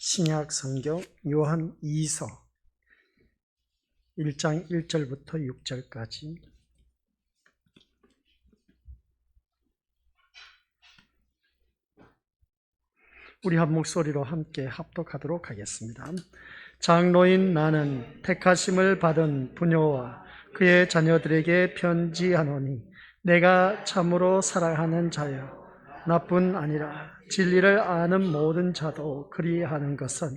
신약 성경 요한 2서 1장 1절부터 6절까지 우리 한 목소리로 함께 합독하도록 하겠습니다. 장로인 나는 택하심을 받은 부녀와 그의 자녀들에게 편지하노니 내가 참으로 사랑하는 자여 나뿐 아니라 진리를 아는 모든 자도 그리하는 것은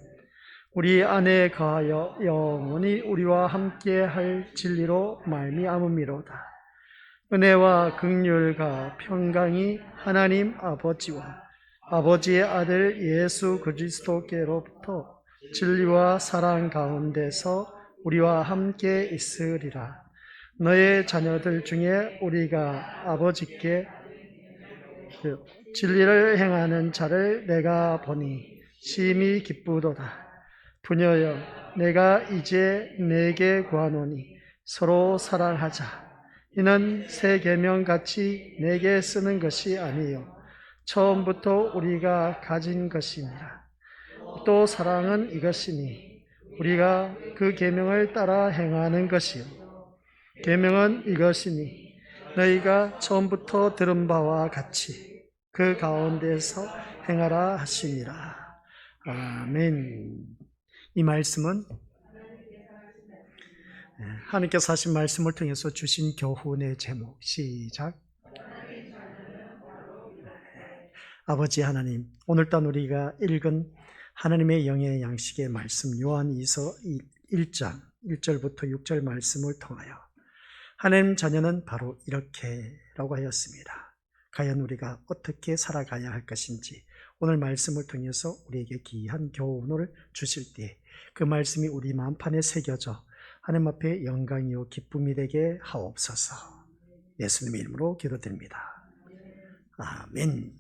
우리 안에 거하여 영원히 우리와 함께할 진리로 말미암음이로다. 은혜와 긍휼과 평강이 하나님 아버지와 아버지의 아들 예수 그리스도께로부터 진리와 사랑 가운데서 우리와 함께 있으리라. 너의 자녀들 중에 우리가 아버지께 진리를 행하는 자를 내가 보니 심히 기쁘도다. 부녀여, 내가 이제 내게 구하노니 서로 사랑하자. 이는 새 계명같이 내게 쓰는 것이 아니요 처음부터 우리가 가진 것이니라. 또 사랑은 이것이니 우리가 그 계명을 따라 행하는 것이요 계명은 이것이니 너희가 처음부터 들은 바와 같이 그 가운데서 행하라 하시니라. 아멘. 이 말씀은 하나님께서 하신 말씀을 통해서 주신 교훈의 제목, 시작. 아버지 하나님, 오늘따라 우리가 읽은 하나님의 영의 양식의 말씀 요한 2서 1장 1절부터 6절 말씀을 통하여 하나님 자녀는 바로 이렇게라고 하였습니다. 과연 우리가 어떻게 살아가야 할 것인지 오늘 말씀을 통해서 우리에게 귀한 교훈을 주실 때 그 말씀이 우리 마음판에 새겨져 하나님 앞에 영광이요 기쁨이 되게 하옵소서. 예수님의 이름으로 기도드립니다. 아멘.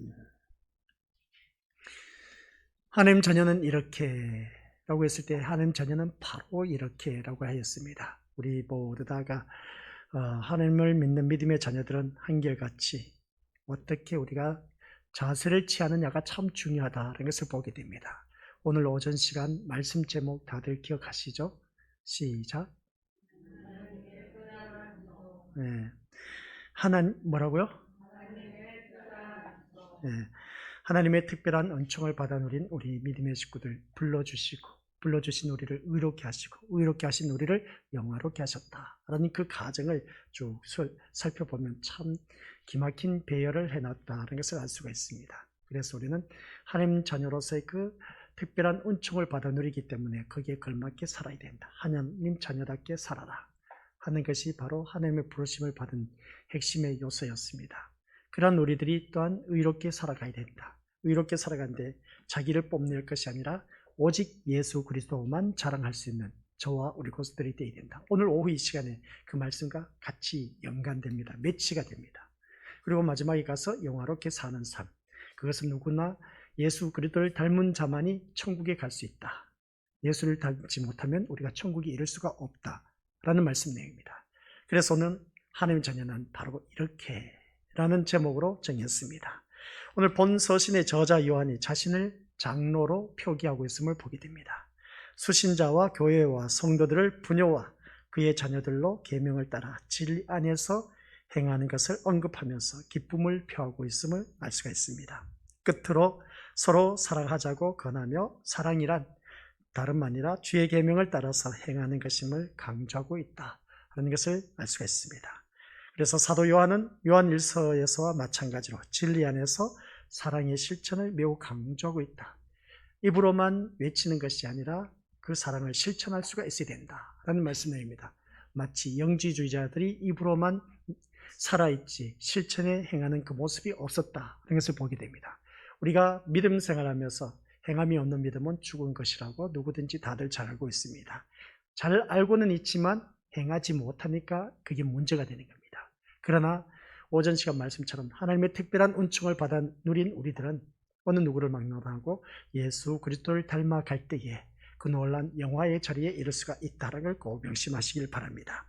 하나님 자녀는 이렇게라고 했을 때 하나님 자녀는 바로 이렇게라고 하였습니다. 우리 모두 다가 하나님을 믿는 믿음의 자녀들은 한결같이 어떻게 우리가 자세를 취하느냐가 참 중요하다는 것을 보게 됩니다. 오늘 오전 시간 말씀 제목 다들 기억하시죠? 시작. 네. 뭐라고요? 네. 하나님의 특별한 은총을 받아 누린 우리 믿음의 식구들 불러주신 우리를 의롭게 하시고 의롭게 하신 우리를 영화롭게 하셨다라는 그 가정을 쭉 살펴보면 참 기막힌 배열을 해놨다는 것을 알 수가 있습니다. 그래서 우리는 하나님 자녀로서의 그 특별한 은총을 받아 누리기 때문에 거기에 걸맞게 살아야 된다. 하나님 자녀답게 살아라 하는 것이 바로 하나님의 부르심을 받은 핵심의 요소였습니다. 그런 우리들이 또한 의롭게 살아가야 된다. 의롭게 살아가는데 자기를 뽐낼 것이 아니라 오직 예수 그리스도만 자랑할 수 있는 저와 우리 고수들이 되어야 된다. 오늘 오후 이 시간에 그 말씀과 같이 연관됩니다. 매치가 됩니다. 그리고 마지막에 가서 영화롭게 사는 삶. 그것은 누구나 예수 그리스도를 닮은 자만이 천국에 갈 수 있다. 예수를 닮지 못하면 우리가 천국에 이를 수가 없다라는 말씀 내용입니다. 그래서 오늘 하나님의 자녀는 바로 이렇게라는 제목으로 정했습니다. 오늘 본 서신의 저자 요한이 자신을 장로로 표기하고 있음을 보게 됩니다. 수신자와 교회와 성도들을 부녀와 그의 자녀들로 계명을 따라 진리 안에서 행하는 것을 언급하면서 기쁨을 표하고 있음을 알 수가 있습니다. 끝으로 서로 사랑하자고 권하며 사랑이란 다름 아니라 주의 계명을 따라서 행하는 것임을 강조하고 있다는 것을 알 수가 있습니다. 그래서 사도 요한은 요한 1서에서와 마찬가지로 진리 안에서 사랑의 실천을 매우 강조하고 있다. 입으로만 외치는 것이 아니라 그 사랑을 실천할 수가 있어야 된다라는 말씀입니다. 마치 영지주의자들이 입으로만 살아있지 실천에 행하는 그 모습이 없었다는 것을 보게 됩니다. 우리가 믿음 생활하면서 행함이 없는 믿음은 죽은 것이라고 누구든지 다들 잘 알고 있습니다. 잘 알고는 있지만 행하지 못하니까 그게 문제가 되는 겁니다. 그러나 오전 시간 말씀처럼 하나님의 특별한 은총을 받아 누린 우리들은 어느 누구를 막론하고 예수 그리스도를 닮아갈 때에 그 놀란 영화의 자리에 이를 수가 있다는 걸 꼭 명심하시길 바랍니다.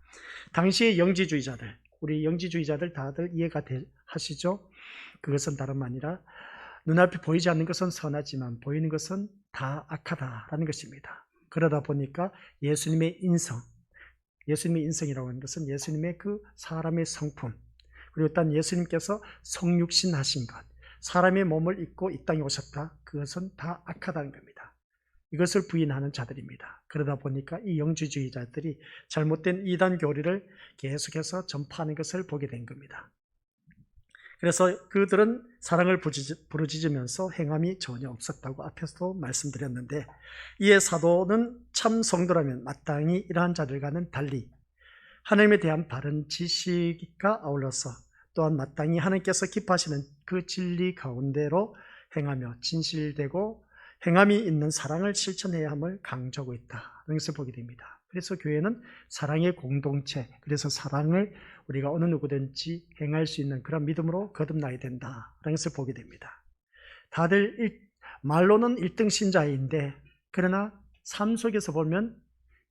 당시의 영지주의자들, 우리 영지주의자들 다들 이해가 하시죠? 그것은 다름 아니라 눈앞에 보이지 않는 것은 선하지만 보이는 것은 다 악하다라는 것입니다. 그러다 보니까 예수님의 인성이라고 하는 것은 예수님의 그 사람의 성품, 그리고 또 예수님께서 성육신 하신 것, 사람의 몸을 입고 이 땅에 오셨다, 그것은 다 악하다는 겁니다. 이것을 부인하는 자들입니다. 그러다 보니까 이 영주주의자들이 잘못된 이단 교리를 계속해서 전파하는 것을 보게 된 겁니다. 그래서 그들은 사랑을 부르짖으면서 행함이 전혀 없었다고 앞에서도 말씀드렸는데, 이에 사도는 참 성도라면 마땅히 이러한 자들과는 달리 하나님에 대한 바른 지식과 아울러서 또한 마땅히 하나님께서 기뻐하시는 그 진리 가운데로 행하며 진실되고 행함이 있는 사랑을 실천해야 함을 강조하고 있다는 것을 보게 됩니다. 그래서 교회는 사랑의 공동체, 그래서 사랑을 우리가 어느 누구든지 행할 수 있는 그런 믿음으로 거듭나야 된다는 것을 보게 됩니다. 다들 말로는 1등 신자인데, 그러나 삶 속에서 보면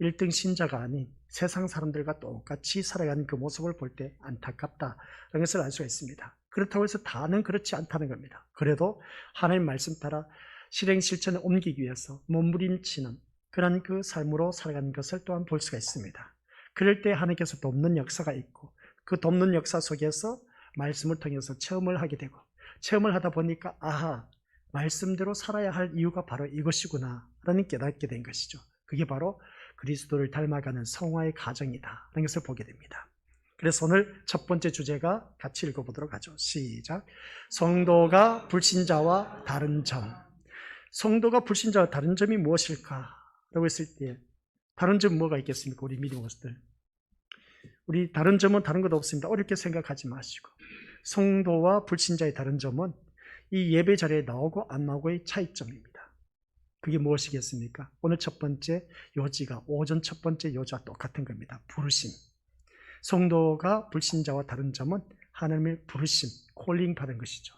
1등 신자가 아닌 세상 사람들과 똑같이 살아가는 그 모습을 볼 때 안타깝다는 것을 알 수가 있습니다. 그렇다고 해서 다는 그렇지 않다는 겁니다. 그래도 하나님 말씀 따라 실행 실천에 옮기기 위해서 몸부림치는 그런 그 삶으로 살아가는 것을 또한 볼 수가 있습니다. 그럴 때 하나님께서 돕는 역사가 있고, 그 돕는 역사 속에서 말씀을 통해서 체험을 하게 되고, 체험을 하다 보니까 아하, 말씀대로 살아야 할 이유가 바로 이것이구나 라는 깨닫게 된 것이죠. 그게 바로 그리스도를 닮아가는 성화의 과정이다 라는 것을 보게 됩니다. 그래서 오늘 첫 번째 주제가 같이 읽어보도록 하죠. 시작. 성도가 불신자와 다른 점. 성도가 불신자와 다른 점이 무엇일까? 라고 했을 때 다른 점 뭐가 있겠습니까? 우리 믿음 것들. 우리 다른 점은 다른 것 없습니다. 어렵게 생각하지 마시고, 성도와 불신자의 다른 점은 이 예배 자리에 나오고 안 나오고의 차이점입니다. 그게 무엇이겠습니까? 오늘 첫 번째 요지가 오전 첫 번째 요지와 똑같은 겁니다. 부르심. 성도가 불신자와 다른 점은 하나님의 부르심, 콜링 받은 것이죠.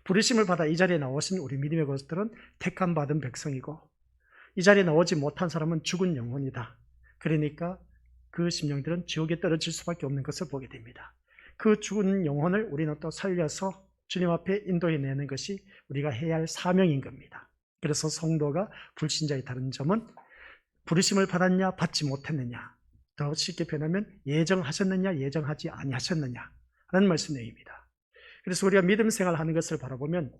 부르심을 받아 이 자리에 나오신 우리 믿음의 것들은 택함 받은 백성이고, 이 자리에 나오지 못한 사람은 죽은 영혼이다. 그러니까 그 심령들은 지옥에 떨어질 수밖에 없는 것을 보게 됩니다. 그 죽은 영혼을 우리는 또 살려서 주님 앞에 인도해내는 것이 우리가 해야 할 사명인 겁니다. 그래서 성도가 불신자의 다른 점은 부르심을 받았냐 받지 못했느냐, 더 쉽게 표현하면 예정하셨느냐 예정하지 아니하셨느냐 라는 말씀 내용입니다. 그래서 우리가 믿음 생활하는 것을 바라보면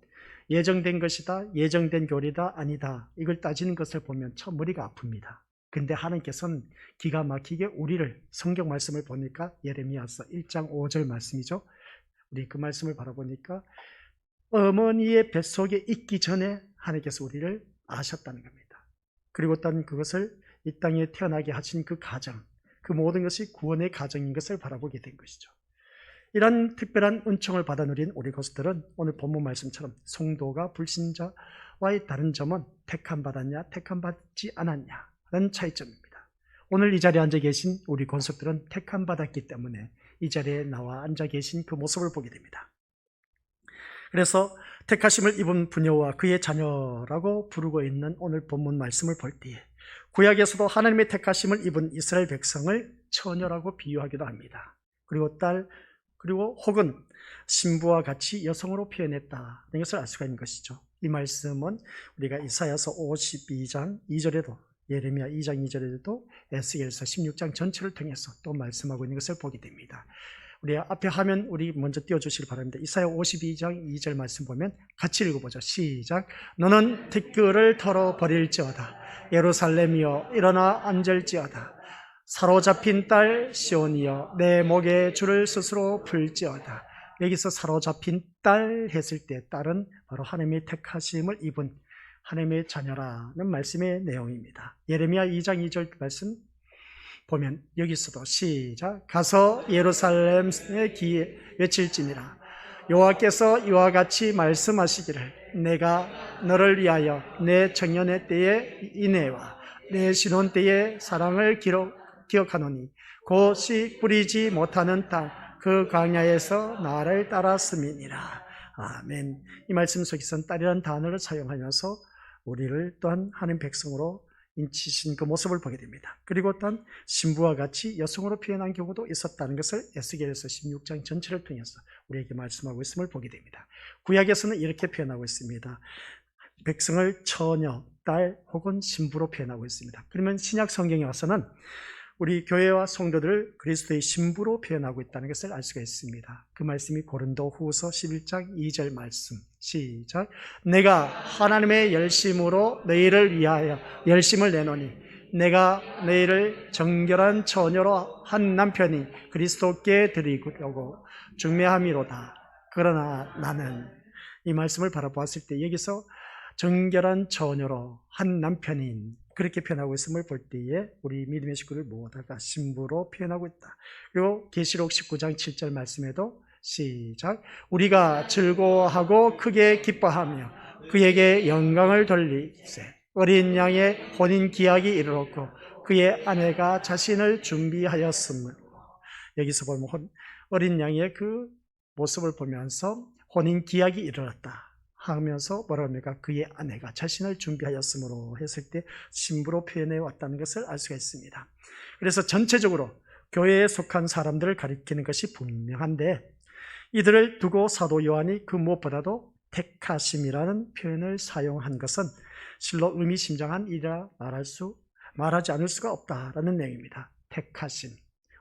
예정된 것이다, 예정된 교리다, 아니다, 이걸 따지는 것을 보면 참 머리가 아픕니다. 근데 하나님께서는 기가 막히게 우리를, 성경 말씀을 보니까 예레미야서 1장 5절 말씀이죠. 우리 그 말씀을 바라보니까 어머니의 뱃속에 있기 전에 하나님께서 우리를 아셨다는 겁니다. 그리고 또 그것을 이 땅에 태어나게 하신 그 가정, 그 모든 것이 구원의 가정인 것을 바라보게 된 것이죠. 이런 특별한 은총을 받아 누린 우리 것들은 오늘 본문 말씀처럼 성도가 불신자와의 다른 점은 택함 받았냐 택함 받지 않았냐 라는 차이점입니다. 오늘 이 자리에 앉아 계신 우리 권속들은 택함 받았기 때문에 이 자리에 나와 앉아 계신 그 모습을 보게 됩니다. 그래서 택하심을 입은 부녀와 그의 자녀라고 부르고 있는 오늘 본문 말씀을 볼 때에 구약에서도 하나님의 택하심을 입은 이스라엘 백성을 처녀라고 비유하기도 합니다. 그리고 혹은 신부와 같이 여성으로 표현했다는 것을 알 수가 있는 것이죠. 이 말씀은 우리가 이사야서 52장 2절에도, 예레미야 2장 2절에도, 에스겔서 16장 전체를 통해서 또 말씀하고 있는 것을 보게 됩니다. 우리 앞에 화면 우리 먼저 띄워주시기 바랍니다. 이사야 52장 2절 말씀 보면 같이 읽어보죠. 시작. 너는 티끌을 털어버릴지어다. 예루살렘이여 일어나 앉을지어다. 사로잡힌 딸 시온이여 내 목에 줄을 스스로 풀지어다. 여기서 사로잡힌 딸 했을 때 딸은 바로 하나님의 택하심을 입은 하나님의 자녀라는 말씀의 내용입니다. 예레미야 2장 2절 말씀 보면 여기서도 시작. 가서 예루살렘의 귀에 외칠지니라. 여호와께서 이와 같이 말씀하시기를 내가 너를 위하여 내 청년의 때의 인애와 내 신혼 때의 사랑을 기억하노니 곧 씨 뿌리지 못하는 땅 그 광야에서 나를 따랐음이니라. 아멘. 이 말씀 속에서는 딸이라는 단어를 사용하면서 우리를 또한 하나님 백성으로 인치신 그 모습을 보게 됩니다. 그리고 또한 신부와 같이 여성으로 표현한 경우도 있었다는 것을 에스겔서 16장 전체를 통해서 우리에게 말씀하고 있음을 보게 됩니다. 구약에서는 이렇게 표현하고 있습니다. 백성을 처녀, 딸 혹은 신부로 표현하고 있습니다. 그러면 신약 성경에 와서는 우리 교회와 성도들을 그리스도의 신부로 표현하고 있다는 것을 알 수가 있습니다. 그 말씀이 고린도 후서 11장 2절 말씀. 시작. 내가 하나님의 열심으로 너희를 위하여 열심을 내노니 내가 너희를 정결한 처녀로 한 남편이 그리스도께 드리려고 중매함이로다. 그러나 나는, 이 말씀을 바라보았을 때 여기서 정결한 처녀로 한 남편인, 그렇게 표현하고 있음을 볼 때에 우리 믿음의 식구를 모두가 신부로 표현하고 있다. 그리고 계시록 19장 7절 말씀에도 시작. 우리가 즐거워하고 크게 기뻐하며 그에게 영광을 돌리세. 어린 양의 혼인 기약이 이르렀고 그의 아내가 자신을 준비하였으므로. 여기서 보면 어린 양의 그 모습을 보면서 혼인 기약이 이르렀다 하면서 뭐라 합니까? 그의 아내가 자신을 준비하였으므로 했을 때 신부로 표현해 왔다는 것을 알 수가 있습니다. 그래서 전체적으로 교회에 속한 사람들을 가리키는 것이 분명한데, 이들을 두고 사도 요한이 그 무엇보다도 택하심이라는 표현을 사용한 것은 실로 의미심장한 일이라 말하지 않을 수가 없다라는 내용입니다. 택하심,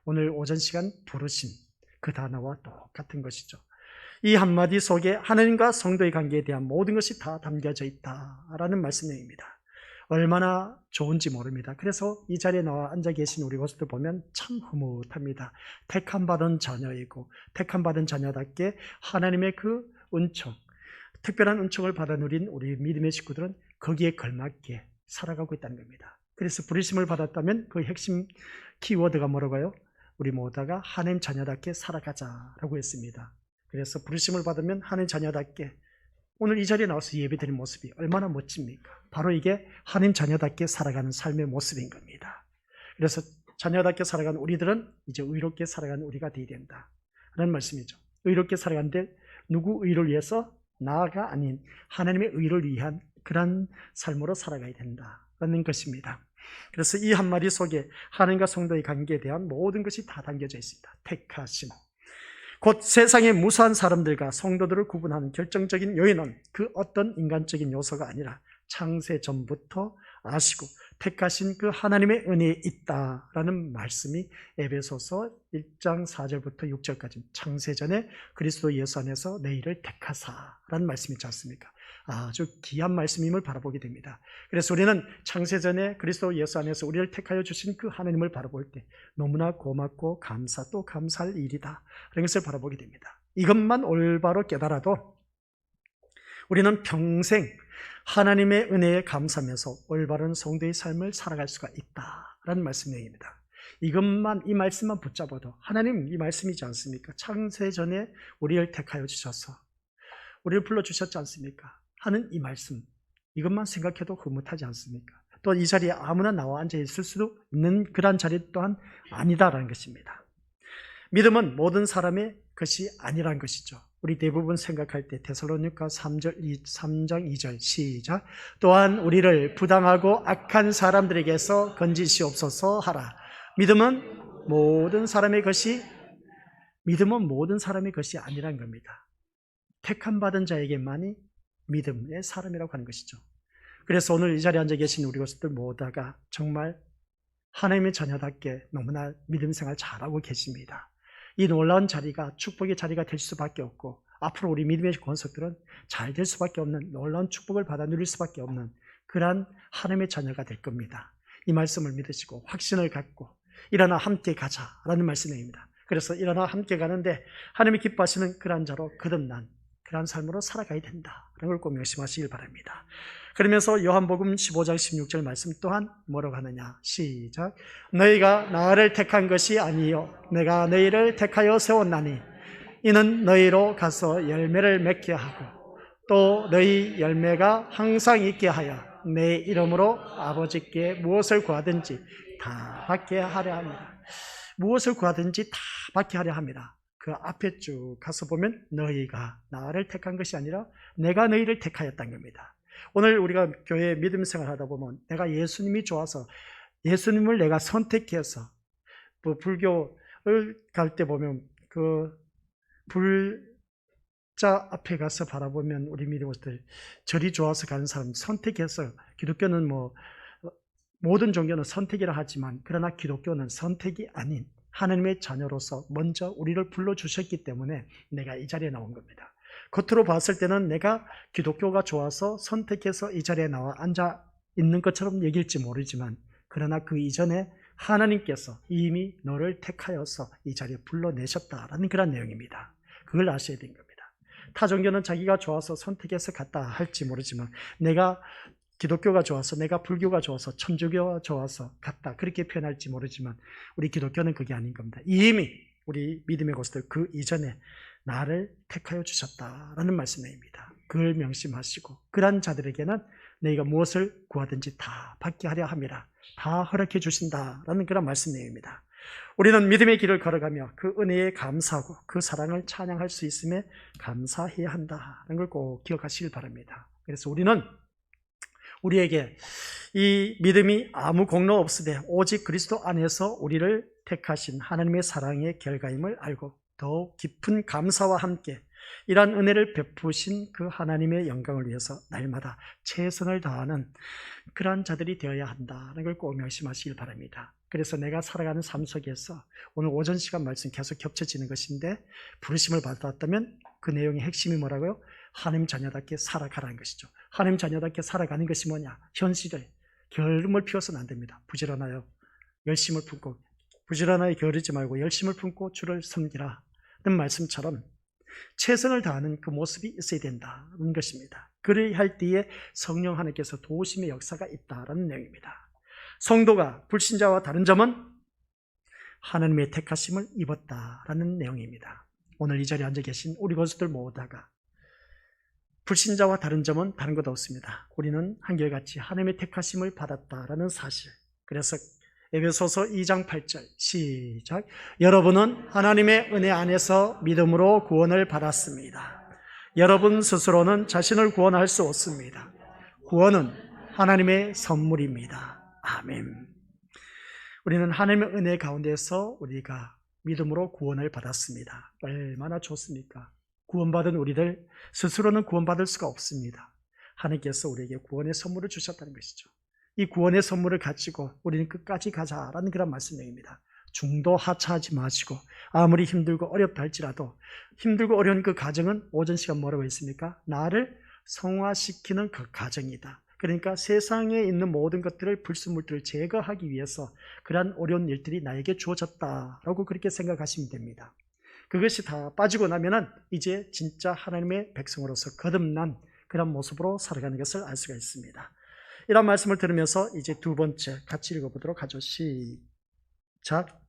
오늘 오전 시간 부르심, 그 단어와 똑같은 것이죠. 이 한마디 속에 하나님과 성도의 관계에 대한 모든 것이 다 담겨져 있다라는 말씀입니다. 얼마나 좋은지 모릅니다. 그래서 이 자리에 나와 앉아 계신 우리 모습들 보면 참 흐뭇합니다. 택함받은 자녀이고 택함받은 자녀답게 하나님의 그 은총, 특별한 은총을 받아 누린 우리 믿음의 식구들은 거기에 걸맞게 살아가고 있다는 겁니다. 그래서 부르심을 받았다면 그 핵심 키워드가 뭐라고요? 우리 모두가 하나님 자녀답게 살아가자라고 했습니다. 그래서 부르심을 받으면 하나님 자녀답게, 오늘 이 자리에 나와서 예배드린 모습이 얼마나 멋집니까? 바로 이게 하나님 자녀답게 살아가는 삶의 모습인 겁니다. 그래서 자녀답게 살아가는 우리들은 이제 의롭게 살아가는 우리가 되어야 된다 라는 말씀이죠. 의롭게 살아가는데 누구 의를 위해서? 나가 아닌 하나님의 의를 위한 그런 삶으로 살아가야 된다라는 것입니다. 그래서 이 한마디 속에 하나님과 성도의 관계에 대한 모든 것이 다 담겨져 있습니다. 택하심, 곧 세상의 무수한 사람들과 성도들을 구분하는 결정적인 요인은 그 어떤 인간적인 요소가 아니라 창세 전부터 아시고 택하신 그 하나님의 은혜에 있다라는 말씀이 에베소서 1장 4절부터 6절까지 창세전에 그리스도 예수 안에서 너희를 택하사라는 말씀이 있지 않습니까? 아주 귀한 말씀임을 바라보게 됩니다. 그래서 우리는 창세전에 그리스도 예수 안에서 우리를 택하여 주신 그 하나님을 바라볼 때 너무나 고맙고 또 감사할 일이다 그런 것을 바라보게 됩니다. 이것만 올바로 깨달아도 우리는 평생 하나님의 은혜에 감사하면서 올바른 성도의 삶을 살아갈 수가 있다라는 말씀입니다. 이것만, 이 말씀만 붙잡아도 하나님 이 말씀이지 않습니까? 창세전에 우리를 택하여 주셔서 우리를 불러주셨지 않습니까? 하는 이 말씀, 이것만 생각해도 흐뭇하지 않습니까? 또 이 자리에 아무나 나와 앉아 있을 수도 있는 그런 자리 또한 아니다라는 것입니다. 믿음은 모든 사람의 것이 아니라는 것이죠. 우리 대부분 생각할 때 데살로니가 3장 2절 시작. 또한 우리를 부당하고 악한 사람들에게서 건지시옵소서 하라. 믿음은 모든 사람의 것이 아니라는 겁니다. 택함 받은 자에게만이 믿음의 사람이라고 하는 것이죠. 그래서 오늘 이 자리에 앉아 계신 우리 것들 모두가 정말 하나님의 자녀답게 너무나 믿음 생활 잘하고 계십니다. 이 놀라운 자리가 축복의 자리가 될 수밖에 없고, 앞으로 우리 믿음의 권속들은 잘 될 수밖에 없는, 놀라운 축복을 받아 누릴 수밖에 없는 그러한 하나님의 자녀가 될 겁니다. 이 말씀을 믿으시고 확신을 갖고 일어나 함께 가자라는 말씀입니다. 그래서 일어나 함께 가는데 하나님이 기뻐하시는 그러한 자로 거듭난 그러한 삶으로 살아가야 된다라는 걸 꼭 명심하시길 바랍니다. 그러면서 요한복음 15장 16절 말씀 또한 뭐라고 하느냐, 시작. 너희가 나를 택한 것이 아니요 내가 너희를 택하여 세웠나니 이는 너희로 가서 열매를 맺게 하고 또 너희 열매가 항상 있게 하여 내 이름으로 아버지께 무엇을 구하든지 다 받게 하려 합니다. 무엇을 구하든지 다 받게 하려 합니다. 그 앞에 쭉 가서 보면 너희가 나를 택한 것이 아니라 내가 너희를 택하였다는 겁니다. 오늘 우리가 교회 믿음 생활하다 보면 내가 예수님이 좋아서 예수님을 내가 선택해서, 불교를 갈 때 보면 그 십자 앞에 가서 바라보면 우리 믿음들 절이 좋아서 가는 사람 선택해서 기독교는 모든 종교는 선택이라 하지만 그러나 기독교는 선택이 아닌 하나님의 자녀로서 먼저 우리를 불러주셨기 때문에 내가 이 자리에 나온 겁니다. 겉으로 봤을 때는 내가 기독교가 좋아서 선택해서 이 자리에 나와 앉아 있는 것처럼 얘기할지 모르지만 그러나 그 이전에 하나님께서 이미 너를 택하여서 이 자리에 불러내셨다라는 그런 내용입니다. 그걸 아셔야 되는 겁니다. 타 종교는 자기가 좋아서 선택해서 갔다 할지 모르지만 내가 기독교가 좋아서, 내가 불교가 좋아서, 천주교가 좋아서 갔다 그렇게 표현할지 모르지만 우리 기독교는 그게 아닌 겁니다. 이미 우리 믿음의 것들 그 이전에 나를 택하여 주셨다라는 말씀입니다. 그걸 명심하시고 그러한 자들에게는 너희가 무엇을 구하든지 다 받게 하려 함이라, 다 허락해 주신다라는 그런 말씀 내용입니다. 우리는 믿음의 길을 걸어가며 그 은혜에 감사하고 그 사랑을 찬양할 수 있음에 감사해야 한다는 걸 꼭 기억하시길 바랍니다. 그래서 우리는 우리에게 이 믿음이 아무 공로 없으되 오직 그리스도 안에서 우리를 택하신 하나님의 사랑의 결과임을 알고 더욱 깊은 감사와 함께 이러한 은혜를 베푸신 그 하나님의 영광을 위해서 날마다 최선을 다하는 그러한 자들이 되어야 한다는 걸 꼭 명심하시길 바랍니다. 그래서 내가 살아가는 삶 속에서 오늘 오전 시간 말씀 계속 겹쳐지는 것인데 부르심을 받았다면 그 내용의 핵심이 뭐라고요? 하나님 자녀답게 살아가라는 것이죠. 하나님 자녀답게 살아가는 것이 뭐냐? 현실에 게으름을 피워서는 안 됩니다. 부지런하여 열심을 품고 부지런하게 게으르지 말고 열심을 품고 주를 섬기라는 말씀처럼 최선을 다하는 그 모습이 있어야 된다는 것입니다. 그를 할 때에 성령 하나님께서 도우심의 역사가 있다는 내용입니다. 성도가 불신자와 다른 점은 하나님의 택하심을 입었다라는 내용입니다. 오늘 이 자리에 앉아 계신 우리 것들 모두가 불신자와 다른 점은 다른 것 없습니다. 우리는 한결같이 하나님의 택하심을 받았다라는 사실. 그래서 에베소서 2장 8절 시작. 여러분은 하나님의 은혜 안에서 믿음으로 구원을 받았습니다. 여러분 스스로는 자신을 구원할 수 없습니다. 구원은 하나님의 선물입니다. 아멘. 우리는 하나님의 은혜 가운데서 우리가 믿음으로 구원을 받았습니다. 얼마나 좋습니까? 구원받은 우리들 스스로는 구원받을 수가 없습니다. 하나님께서 우리에게 구원의 선물을 주셨다는 것이죠. 이 구원의 선물을 가지고 우리는 끝까지 가자라는 그런 말씀입니다. 중도 하차하지 마시고 아무리 힘들고 어렵다 할지라도 힘들고 어려운 그 과정은 오전 시간 뭐라고 했습니까? 나를 성화시키는 그 과정이다. 그러니까 세상에 있는 모든 것들을 불순물들을 제거하기 위해서 그러한 어려운 일들이 나에게 주어졌다라고 그렇게 생각하시면 됩니다. 그것이 다 빠지고 나면은 이제 진짜 하나님의 백성으로서 거듭난 그런 모습으로 살아가는 것을 알 수가 있습니다. 이런 말씀을 들으면서 이제 두 번째 같이 읽어보도록 하죠. 시작.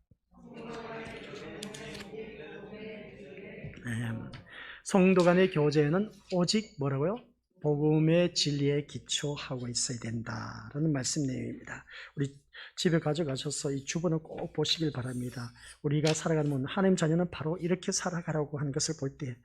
성도 간의 교제는 오직 뭐라고요? 복음의 진리에 기초하고 있어야 된다라는 말씀 내용입니다. 우리 집에 가져가셔서 이 주번을 꼭 보시길 바랍니다. 우리가 살아가는 하나님 자녀는 바로 이렇게 살아가라고 하는 것을 볼 때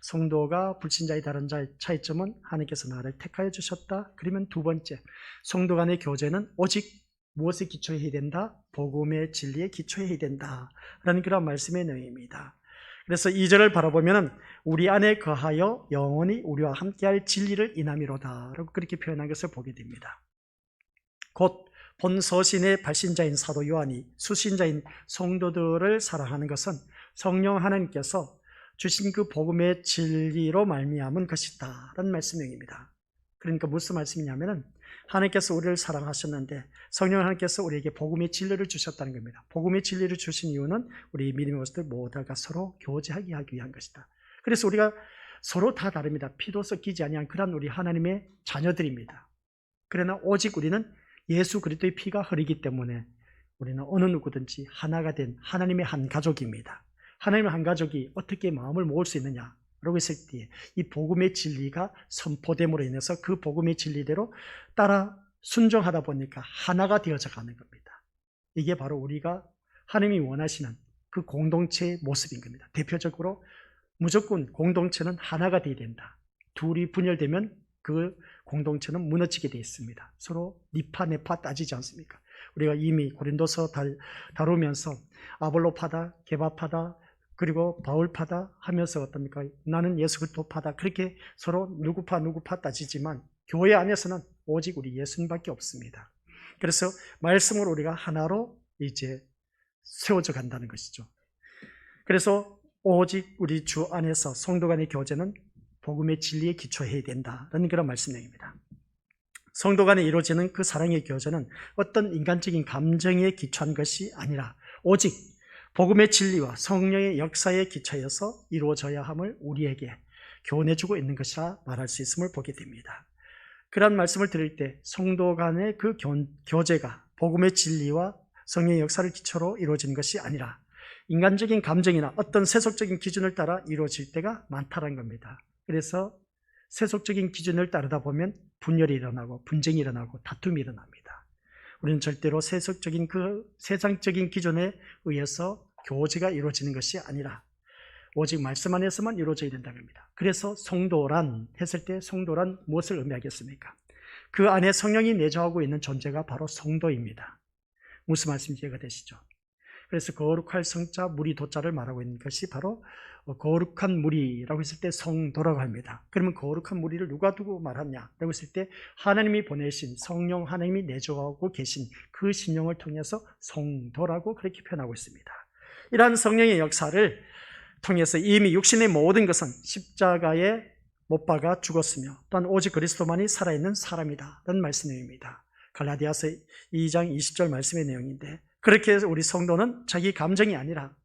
성도가 불신자의 다른 자의 차이점은 하나님께서 나를 택하여 주셨다. 그러면 두 번째, 성도 간의 교제는 오직 무엇에 기초해야 된다? 복음의 진리에 기초해야 된다라는 그런 말씀의 내용입니다. 그래서 2절을 바라보면 우리 안에 거하여 영원히 우리와 함께할 진리를 인함이로다 라고 그렇게 표현한 것을 보게 됩니다. 곧 본 서신의 발신자인 사도 요한이 수신자인 성도들을 사랑하는 것은 성령 하나님께서 주신 그 복음의 진리로 말미암은 것이다 라는 말씀입니다. 그러니까 무슨 말씀이냐면 하나님께서 우리를 사랑하셨는데 성령 하나님께서 우리에게 복음의 진리를 주셨다는 겁니다. 복음의 진리를 주신 이유는 우리 믿음의 것들 모두가 서로 교제하게 하기 위한 것이다. 그래서 우리가 서로 다 다릅니다. 피도 섞이지 아니한 그런 우리 하나님의 자녀들입니다. 그러나 오직 우리는 예수 그리스도의 피가 흐르기 때문에 우리는 어느 누구든지 하나가 된 하나님의 한 가족입니다. 하나님의 한 가족이 어떻게 마음을 모을 수 있느냐라고 했을 때 이 복음의 진리가 선포됨으로 인해서 그 복음의 진리대로 따라 순종하다 보니까 하나가 되어져 가는 겁니다. 이게 바로 우리가 하나님이 원하시는 그 공동체의 모습인 겁니다. 대표적으로 무조건 공동체는 하나가 되어야 된다. 둘이 분열되면 그 공동체는 무너지게 되어 있습니다. 서로 니파 네파 따지지 않습니까? 우리가 이미 고린도서 다루면서 아볼로파다, 게바파다, 그리고 바울파다 하면서 어떻습니까? 나는 예수 그리스도파다. 그렇게 서로 누구파 따지지만 교회 안에서는 오직 우리 예수님밖에 없습니다. 그래서 말씀을 우리가 하나로 이제 세워져 간다는 것이죠. 그래서 오직 우리 주 안에서 성도 간의 교제는 복음의 진리에 기초해야 된다는 그런 말씀입니다. 성도 간에 이루어지는 그 사랑의 교제는 어떤 인간적인 감정에 기초한 것이 아니라 오직 복음의 진리와 성령의 역사에 기초해서 이루어져야 함을 우리에게 교훈해주고 있는 것이라 말할 수 있음을 보게 됩니다. 그런 말씀을 드릴 때 성도 간의 그 교제가 복음의 진리와 성령의 역사를 기초로 이루어지는 것이 아니라 인간적인 감정이나 어떤 세속적인 기준을 따라 이루어질 때가 많다는 겁니다. 그래서 세속적인 기준을 따르다 보면 분열이 일어나고 분쟁이 일어나고 다툼이 일어납니다. 우리는 절대로 세속적인 그 세상적인 기준에 의해서 교제가 이루어지는 것이 아니라 오직 말씀 안에서만 이루어져야 된다는 겁니다. 그래서 성도란 했을 때 성도란 무엇을 의미하겠습니까? 그 안에 성령이 내주하고 있는 존재가 바로 성도입니다. 무슨 말씀인지 이해가 되시죠? 그래서 거룩할 성자 무리 도자를 말하고 있는 것이 바로 거룩한 무리라고 했을 때 성도라고 합니다. 그러면 거룩한 무리를 누가 두고 말하냐라고 했을 때 하나님이 보내신 성령 하나님이 내주하고 계신 그 신령을 통해서 성도라고 그렇게 표현하고 있습니다. 이러한 성령의 역사를 통해서 이미 육신의 모든 것은 십자가에 못 박아 죽었으며 또한 오직 그리스도만이 살아있는 사람이다 라는 말씀입니다. 갈라디아서 2장 20절 말씀의 내용인데 그렇게 해서 우리 성도는 자기 감정이 아니라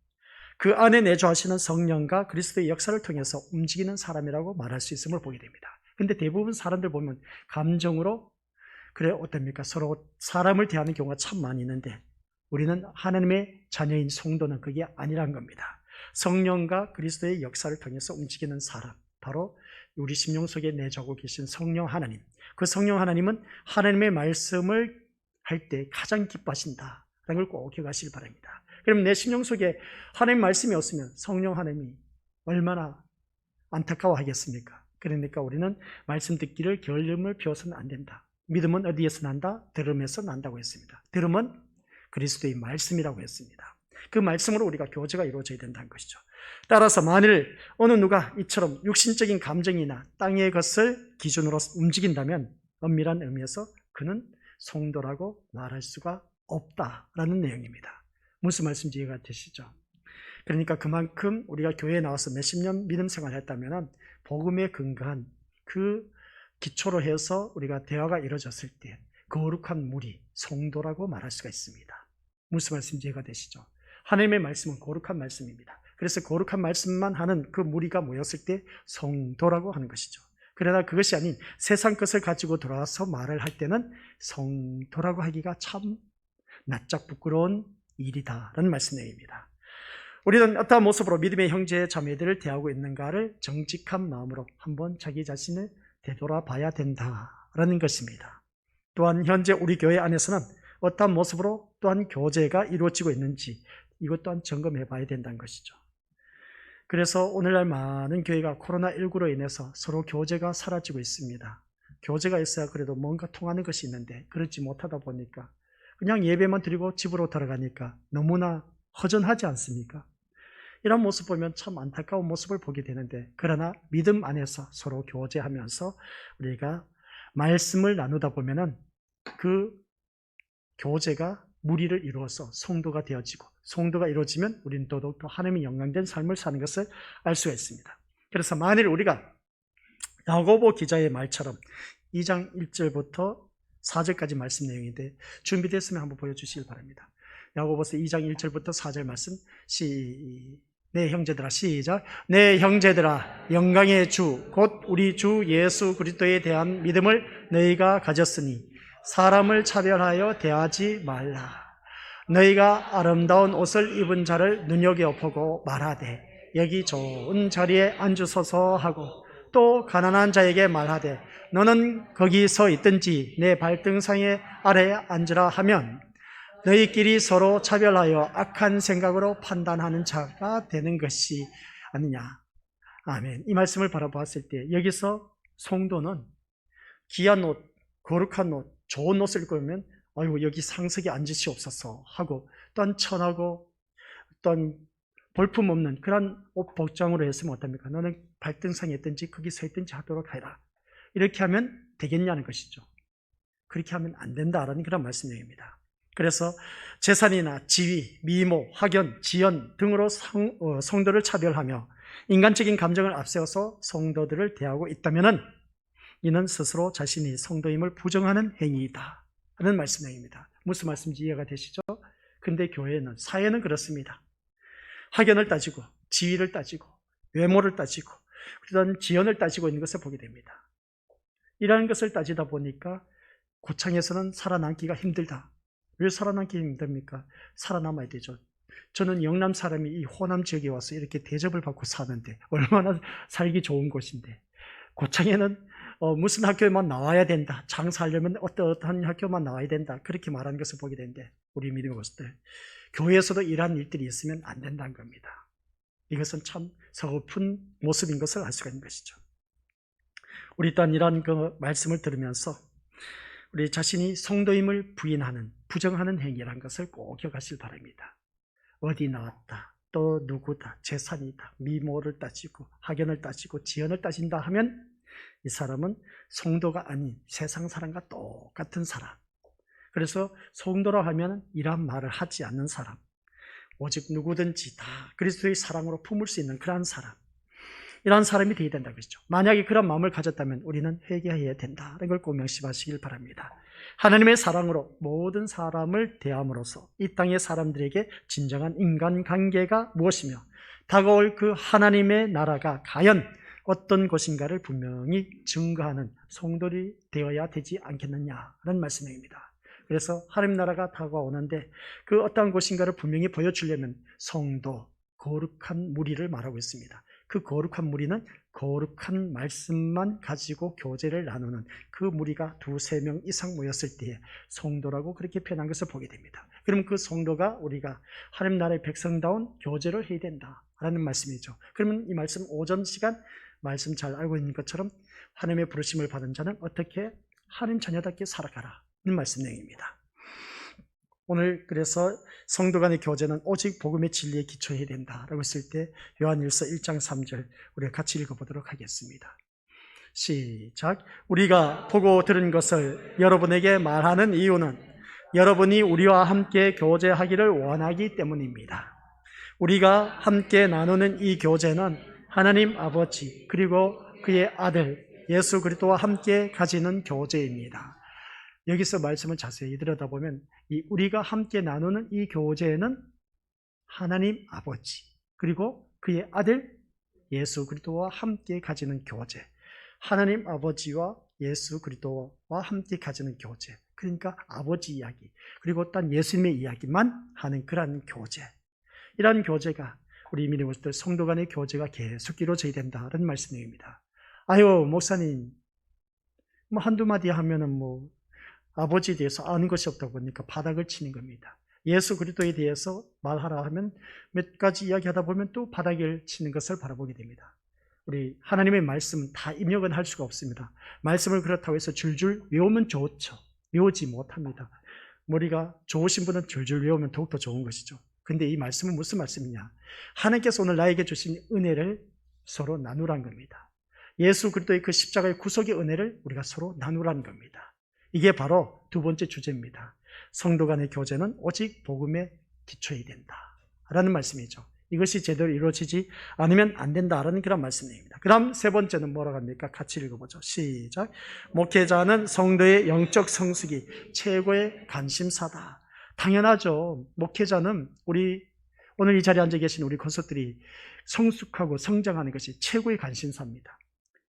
그 안에 내주하시는 성령과 그리스도의 역사를 통해서 움직이는 사람이라고 말할 수 있음을 보게 됩니다. 근데 대부분 사람들 보면 감정으로 그래 어떻습니까? 서로 사람을 대하는 경우가 참 많이 있는데 우리는 하나님의 자녀인 성도는 그게 아니란 겁니다. 성령과 그리스도의 역사를 통해서 움직이는 사람, 바로 우리 심령 속에 내주하고 계신 성령 하나님. 그 성령 하나님은 하나님의 말씀을 할 때 가장 기뻐하신다라는 걸 꼭 기억하시길 바랍니다. 그럼 내 심령 속에 하나님 말씀이 없으면 성령 하나님이 얼마나 안타까워하겠습니까? 그러니까 우리는 말씀 듣기를 게을름을 피워서는 안 된다. 믿음은 어디에서 난다? 들음에서 난다고 했습니다. 들음은 그리스도의 말씀이라고 했습니다. 그 말씀으로 우리가 교제가 이루어져야 된다는 것이죠. 따라서 만일 어느 누가 이처럼 육신적인 감정이나 땅의 것을 기준으로 움직인다면 엄밀한 의미에서 그는 성도라고 말할 수가 없다라는 내용입니다. 무슨 말씀인지 이해가 되시죠? 그러니까 그만큼 우리가 교회에 나와서 몇십 년 믿음 생활을 했다면 복음에 근거한 그 기초로 해서 우리가 대화가 이루어졌을 때 거룩한 무리, 성도라고 말할 수가 있습니다. 무슨 말씀인지 이해가 되시죠? 하나님의 말씀은 거룩한 말씀입니다. 그래서 거룩한 말씀만 하는 그 무리가 모였을 때 성도라고 하는 것이죠. 그러나 그것이 아닌 세상 것을 가지고 돌아와서 말을 할 때는 성도라고 하기가 참 낯짝 부끄러운 일이다라는 말씀입니다. 우리는 어떠한 모습으로 믿음의 형제 자매들을 대하고 있는가를 정직한 마음으로 한번 자기 자신을 되돌아봐야 된다라는 것입니다. 또한 현재 우리 교회 안에서는 어떠한 모습으로 또한 교제가 이루어지고 있는지 이것 또한 점검해 봐야 된다는 것이죠. 그래서 오늘날 많은 교회가 코로나19로 인해서 서로 교제가 사라지고 있습니다. 교제가 있어야 그래도 뭔가 통하는 것이 있는데 그렇지 못하다 보니까 그냥 예배만 드리고 집으로 돌아가니까 너무나 허전하지 않습니까? 이런 모습 보면 참 안타까운 모습을 보게 되는데 그러나 믿음 안에서 서로 교제하면서 우리가 말씀을 나누다 보면은 그 교제가 무리를 이루어서 성도가 되어지고 성도가 이루어지면 우리는 더더욱 더 하나님의 영광된 삶을 사는 것을 알 수가 있습니다. 그래서 만일 우리가 야고보 기자의 말처럼 2장 1절부터 4절까지 말씀 내용인데 준비됐으면 한번 보여주시길 바랍니다. 야고보서 2장 1절부터 4절 말씀 내 형제들아 시작. 내 형제들아 영광의 주 곧 우리 주 예수 그리스도에 대한 믿음을 너희가 가졌으니 사람을 차별하여 대하지 말라. 너희가 아름다운 옷을 입은 자를 눈여겨보고 말하되 여기 좋은 자리에 앉으소서 하고 또 가난한 자에게 말하되 너는 거기 서 있든지 내 발등상에 아래 앉으라 하면 너희끼리 서로 차별하여 악한 생각으로 판단하는 자가 되는 것이 아니냐. 아멘. 이 말씀을 바라보았을 때 여기서 성도는 귀한 옷, 거룩한 옷, 좋은 옷을 입고 오면 아이고 여기 상석에 앉으시옵소서 하고 또한 천하고 또한 볼품없는 그런 옷 복장으로 했으면 어떻습니까? 너는 발등상에 있든지 거기 서 있든지 하도록 해라. 이렇게 하면 되겠냐는 것이죠. 그렇게 하면 안 된다라는 그런 말씀입니다. 그래서 재산이나 지위, 미모, 학연, 지연 등으로 성도를 차별하며 인간적인 감정을 앞세워서 성도들을 대하고 있다면 이는 스스로 자신이 성도임을 부정하는 행위이다 하는 말씀입니다. 무슨 말씀인지 이해가 되시죠? 근데 교회는, 사회는 그렇습니다. 학연을 따지고 지위를 따지고 외모를 따지고 그런 지연을 따지고 있는 것을 보게 됩니다. 이러한 것을 따지다 보니까 고창에서는 살아남기가 힘들다. 왜 살아남기 힘듭니까? 살아남아야 되죠. 저는 영남 사람이 이 호남 지역에 와서 이렇게 대접을 받고 사는데 얼마나 살기 좋은 곳인데, 고창에는 무슨 학교에만 나와야 된다, 장사하려면 어떠한 학교만 나와야 된다, 그렇게 말하는 것을 보게 되는데, 우리 믿음의 것들, 교회에서도 이러한 일들이 있으면 안 된다는 겁니다. 이것은 참 서글픈 모습인 것을 알 수가 있는 것이죠. 우리 또한 이러한 그 말씀을 들으면서 우리 자신이 성도임을 부인하는, 부정하는 행위라는 것을 꼭 기억하시길 바랍니다. 어디 나왔다, 또 누구다, 재산이다, 미모를 따지고 학연을 따지고 지연을 따진다 하면 이 사람은 성도가 아닌 세상 사람과 똑같은 사람. 그래서 성도라 하면 이러한 말을 하지 않는 사람, 오직 누구든지 다 그리스도의 사랑으로 품을 수 있는 그러한 사람, 이러한 사람이 되어야 된다고 했죠. 만약에 그런 마음을 가졌다면 우리는 회개해야 된다는 걸 꼭 명심하시길 바랍니다. 하나님의 사랑으로 모든 사람을 대함으로써 이 땅의 사람들에게 진정한 인간관계가 무엇이며 다가올 그 하나님의 나라가 과연 어떤 것인가를 분명히 증거하는 성도들이 되어야 되지 않겠느냐는 말씀입니다. 그래서 하나님 나라가 다가오는데 그 어떠한 것인가를 분명히 보여주려면 성도, 거룩한 무리를 말하고 있습니다. 그 거룩한 무리는 거룩한 말씀만 가지고 교제를 나누는 그 무리가 2-3명 이상 모였을 때에 성도라고 그렇게 표현한 것을 보게 됩니다. 그럼 그 성도가 우리가 하나님 나라의 백성다운 교제를 해야 된다라는 말씀이죠. 그러면 이 말씀 오전 시간 말씀 잘 알고 있는 것처럼 하나님의 부르심을 받은 자는 어떻게 하나님 자녀답게 살아가라는 말씀 내용입니다. 오늘 그래서 성도 간의 교제는 오직 복음의 진리에 기초해야 된다라고 했을 때 요한일서 1장 3절 우리가 같이 읽어보도록 하겠습니다. 시작. 우리가 보고 들은 것을 여러분에게 말하는 이유는 여러분이 우리와 함께 교제하기를 원하기 때문입니다. 우리가 함께 나누는 이 교제는 하나님 아버지 그리고 그의 아들 예수 그리스도와 함께 가지는 교제입니다. 여기서 말씀을 자세히 들여다보면 이 우리가 함께 나누는 이 교제는 하나님 아버지 그리고 그의 아들 예수 그리스도와 함께 가지는 교제, 하나님 아버지와 예수 그리스도와 함께 가지는 교제, 그러니까 아버지 이야기 그리고 딴 예수님의 이야기만 하는 그런 교제, 이러한 교제가 우리 믿음의 성도 간의 교제가 계속 이루어져야 된다는 말씀입니다. 아유 목사님 뭐 한두 마디 하면은 아버지에 대해서 아는 것이 없다 보니까 바닥을 치는 겁니다. 예수 그리스도에 대해서 말하라 하면 몇 가지 이야기하다 보면 또 바닥을 치는 것을 바라보게 됩니다. 우리 하나님의 말씀은 다 입력은 할 수가 없습니다. 말씀을 그렇다고 해서 줄줄 외우면 좋죠. 외우지 못합니다. 머리가 좋으신 분은 줄줄 외우면 더욱더 좋은 것이죠. 근데 이 말씀은 무슨 말씀이냐? 하나님께서 오늘 나에게 주신 은혜를 서로 나누라는 겁니다. 예수 그리스도의 그 십자가의 구속의 은혜를 우리가 서로 나누라는 겁니다. 이게 바로 두 번째 주제입니다. 성도 간의 교제는 오직 복음에 기초해야 된다라는 말씀이죠. 이것이 제대로 이루어지지 않으면 안 된다라는 그런 말씀입니다. 그럼 세 번째는 뭐라고 합니까? 같이 읽어보죠. 시작. 목회자는 성도의 영적 성숙이 최고의 관심사다. 당연하죠. 목회자는 오늘 이 자리에 앉아 계신 우리 권속들이 성숙하고 성장하는 것이 최고의 관심사입니다.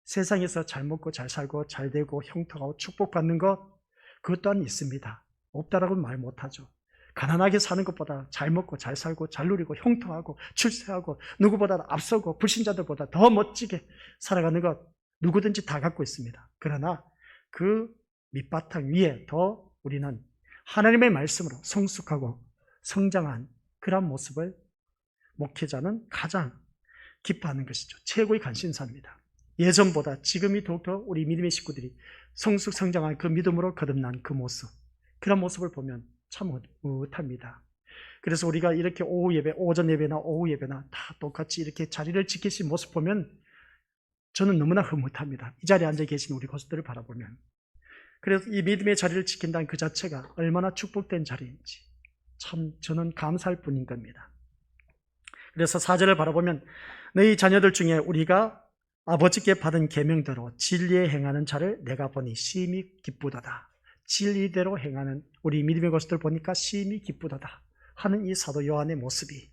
세상에서 잘 먹고 잘 살고 잘 되고 형통하고 축복받는 것, 그것 또한 있습니다. 없다라고는 말 못하죠. 가난하게 사는 것보다 잘 먹고 잘 살고 잘 누리고 형통하고 출세하고 누구보다 앞서고 불신자들보다 더 멋지게 살아가는 것 누구든지 다 갖고 있습니다. 그러나 그 밑바탕 위에 더 우리는 하나님의 말씀으로 성숙하고 성장한 그런 모습을 목회자는 가장 기뻐하는 것이죠. 최고의 관심사입니다. 예전보다 지금이 더욱더 우리 믿음의 식구들이 성숙 성장한 그 믿음으로 거듭난 그 모습, 그런 모습을 보면 참 의붓합니다. 그래서 우리가 이렇게 오후 예배, 오전 예배나 오후 예배나 다 똑같이 이렇게 자리를 지키신 모습 보면 저는 너무나 흐뭇합니다. 이 자리에 앉아 계신 우리 고수들을 바라보면. 그래서 이 믿음의 자리를 지킨다는 그 자체가 얼마나 축복된 자리인지 참 저는 감사할 뿐인 겁니다. 그래서 4절을 바라보면 너희 자녀들 중에 우리가 아버지께 받은 계명대로 진리에 행하는 자를 내가 보니 심히 기쁘도다. 진리대로 행하는 우리 믿음의 것들 보니까 심히 기쁘도다 하는 이 사도 요한의 모습이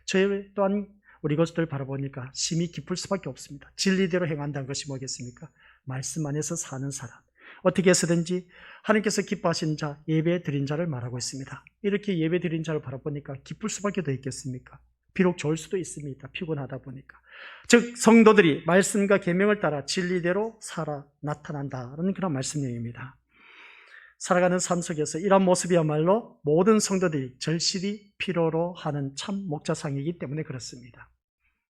저희 또한 우리 것들 바라보니까 심히 기쁠 수밖에 없습니다. 진리대로 행한다는 것이 뭐겠습니까? 말씀 안에서 사는 사람, 어떻게 해서든지 하나님께서 기뻐하신 자, 예배 드린 자를 말하고 있습니다. 이렇게 예배 드린 자를 바라보니까 기쁠 수밖에 더 있겠습니까? 비록 좋을 수도 있습니다. 피곤하다 보니까. 즉 성도들이 말씀과 계명을 따라 진리대로 살아 나타난다는 그런 말씀 내용입니다. 살아가는 삶 속에서 이런 모습이야말로 모든 성도들이 절실히 필요로 하는 참 목자상이기 때문에 그렇습니다.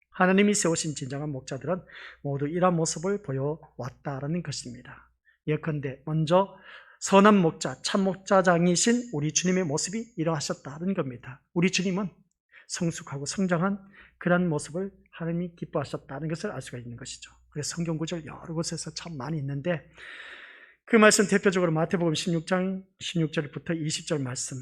하나님이 세우신 진정한 목자들은 모두 이런 모습을 보여왔다라는 것입니다. 예컨대 먼저 선한 목자, 참 목자장이신 우리 주님의 모습이 이러하셨다는 겁니다. 우리 주님은 성숙하고 성장한 그런 모습을 하나님이 기뻐하셨다는 것을 알 수가 있는 것이죠. 그래서 성경 구절 여러 곳에서 참 많이 있는데 그 말씀 대표적으로 마태복음 16장 16절부터 20절 말씀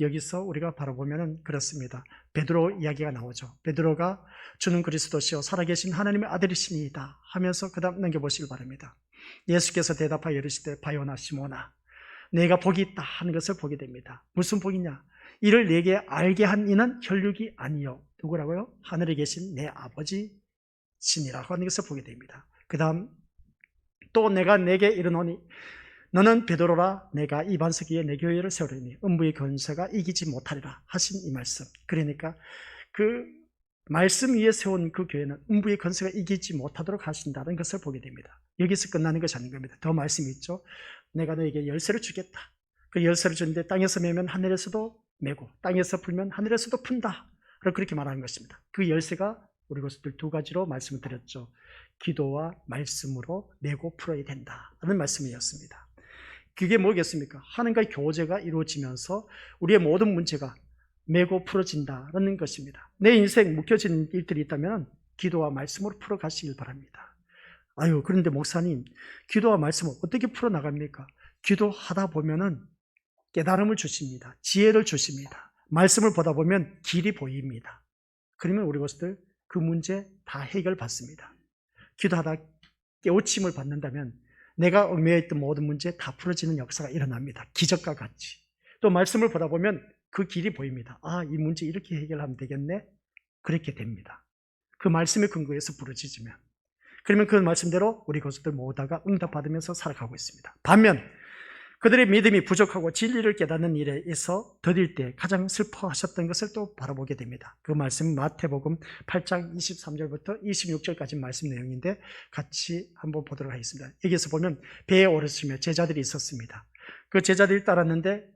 여기서 우리가 바라보면 그렇습니다. 베드로 이야기가 나오죠. 베드로가 주는 그리스도시요 살아계신 하나님의 아들이시니이다 하면서 그 다음 넘겨보시기 바랍니다. 예수께서 대답하여 이르시되 바요나 시몬아 내가 복이 있다 하는 것을 보게 됩니다. 무슨 복이냐? 이를 내게 알게 한 이는 혈육이 아니요 누구라고요? 하늘에 계신 내 아버지시니라고 하는 것을 보게 됩니다. 그 다음 또 내가 내게 이르노니 너는 베드로라 내가 이 반석 위에 내 교회를 세우리니 음부의 권세가 이기지 못하리라 하신 이 말씀. 그러니까 그 말씀 위에 세운 그 교회는 음부의 권세가 이기지 못하도록 하신다는 것을 보게 됩니다. 여기서 끝나는 것이 아닌 겁니다. 더 말씀이 있죠. 내가 너에게 열쇠를 주겠다. 그 열쇠를 주는데 땅에서 매면 하늘에서도 매고 땅에서 풀면 하늘에서도 푼다. 그렇게 말하는 것입니다. 그 열쇠가 우리 것들 두 가지로 말씀을 드렸죠. 기도와 말씀으로 매고 풀어야 된다는 말씀이었습니다. 그게 뭐겠습니까? 하나님과의 교제가 이루어지면서 우리의 모든 문제가 매고 풀어진다는 것입니다. 내 인생 묶여진 일들이 있다면 기도와 말씀으로 풀어가시길 바랍니다. 그런데 목사님, 기도와 말씀을 어떻게 풀어나갑니까? 기도하다 보면은 깨달음을 주십니다. 지혜를 주십니다. 말씀을 보다 보면 길이 보입니다. 그러면 우리 것들 그 문제 다 해결받습니다. 기도하다 깨우침을 받는다면 내가 얽매여 있던 모든 문제 다 풀어지는 역사가 일어납니다. 기적과 같이. 또 말씀을 보다 보면 그 길이 보입니다. 이 문제 이렇게 해결하면 되겠네? 그렇게 됩니다. 그 말씀의 근거에서 부러지면. 그러면 그 말씀대로 우리 것들 모두가 응답받으면서 살아가고 있습니다. 반면 그들의 믿음이 부족하고 진리를 깨닫는 일에 있어 더딜 때 가장 슬퍼하셨던 것을 또 바라보게 됩니다. 그 말씀은 마태복음 8장 23절부터 26절까지 말씀 내용인데 같이 한번 보도록 하겠습니다. 여기서 보면 배에 오르시며 제자들이 있었습니다. 그 제자들이 따랐는데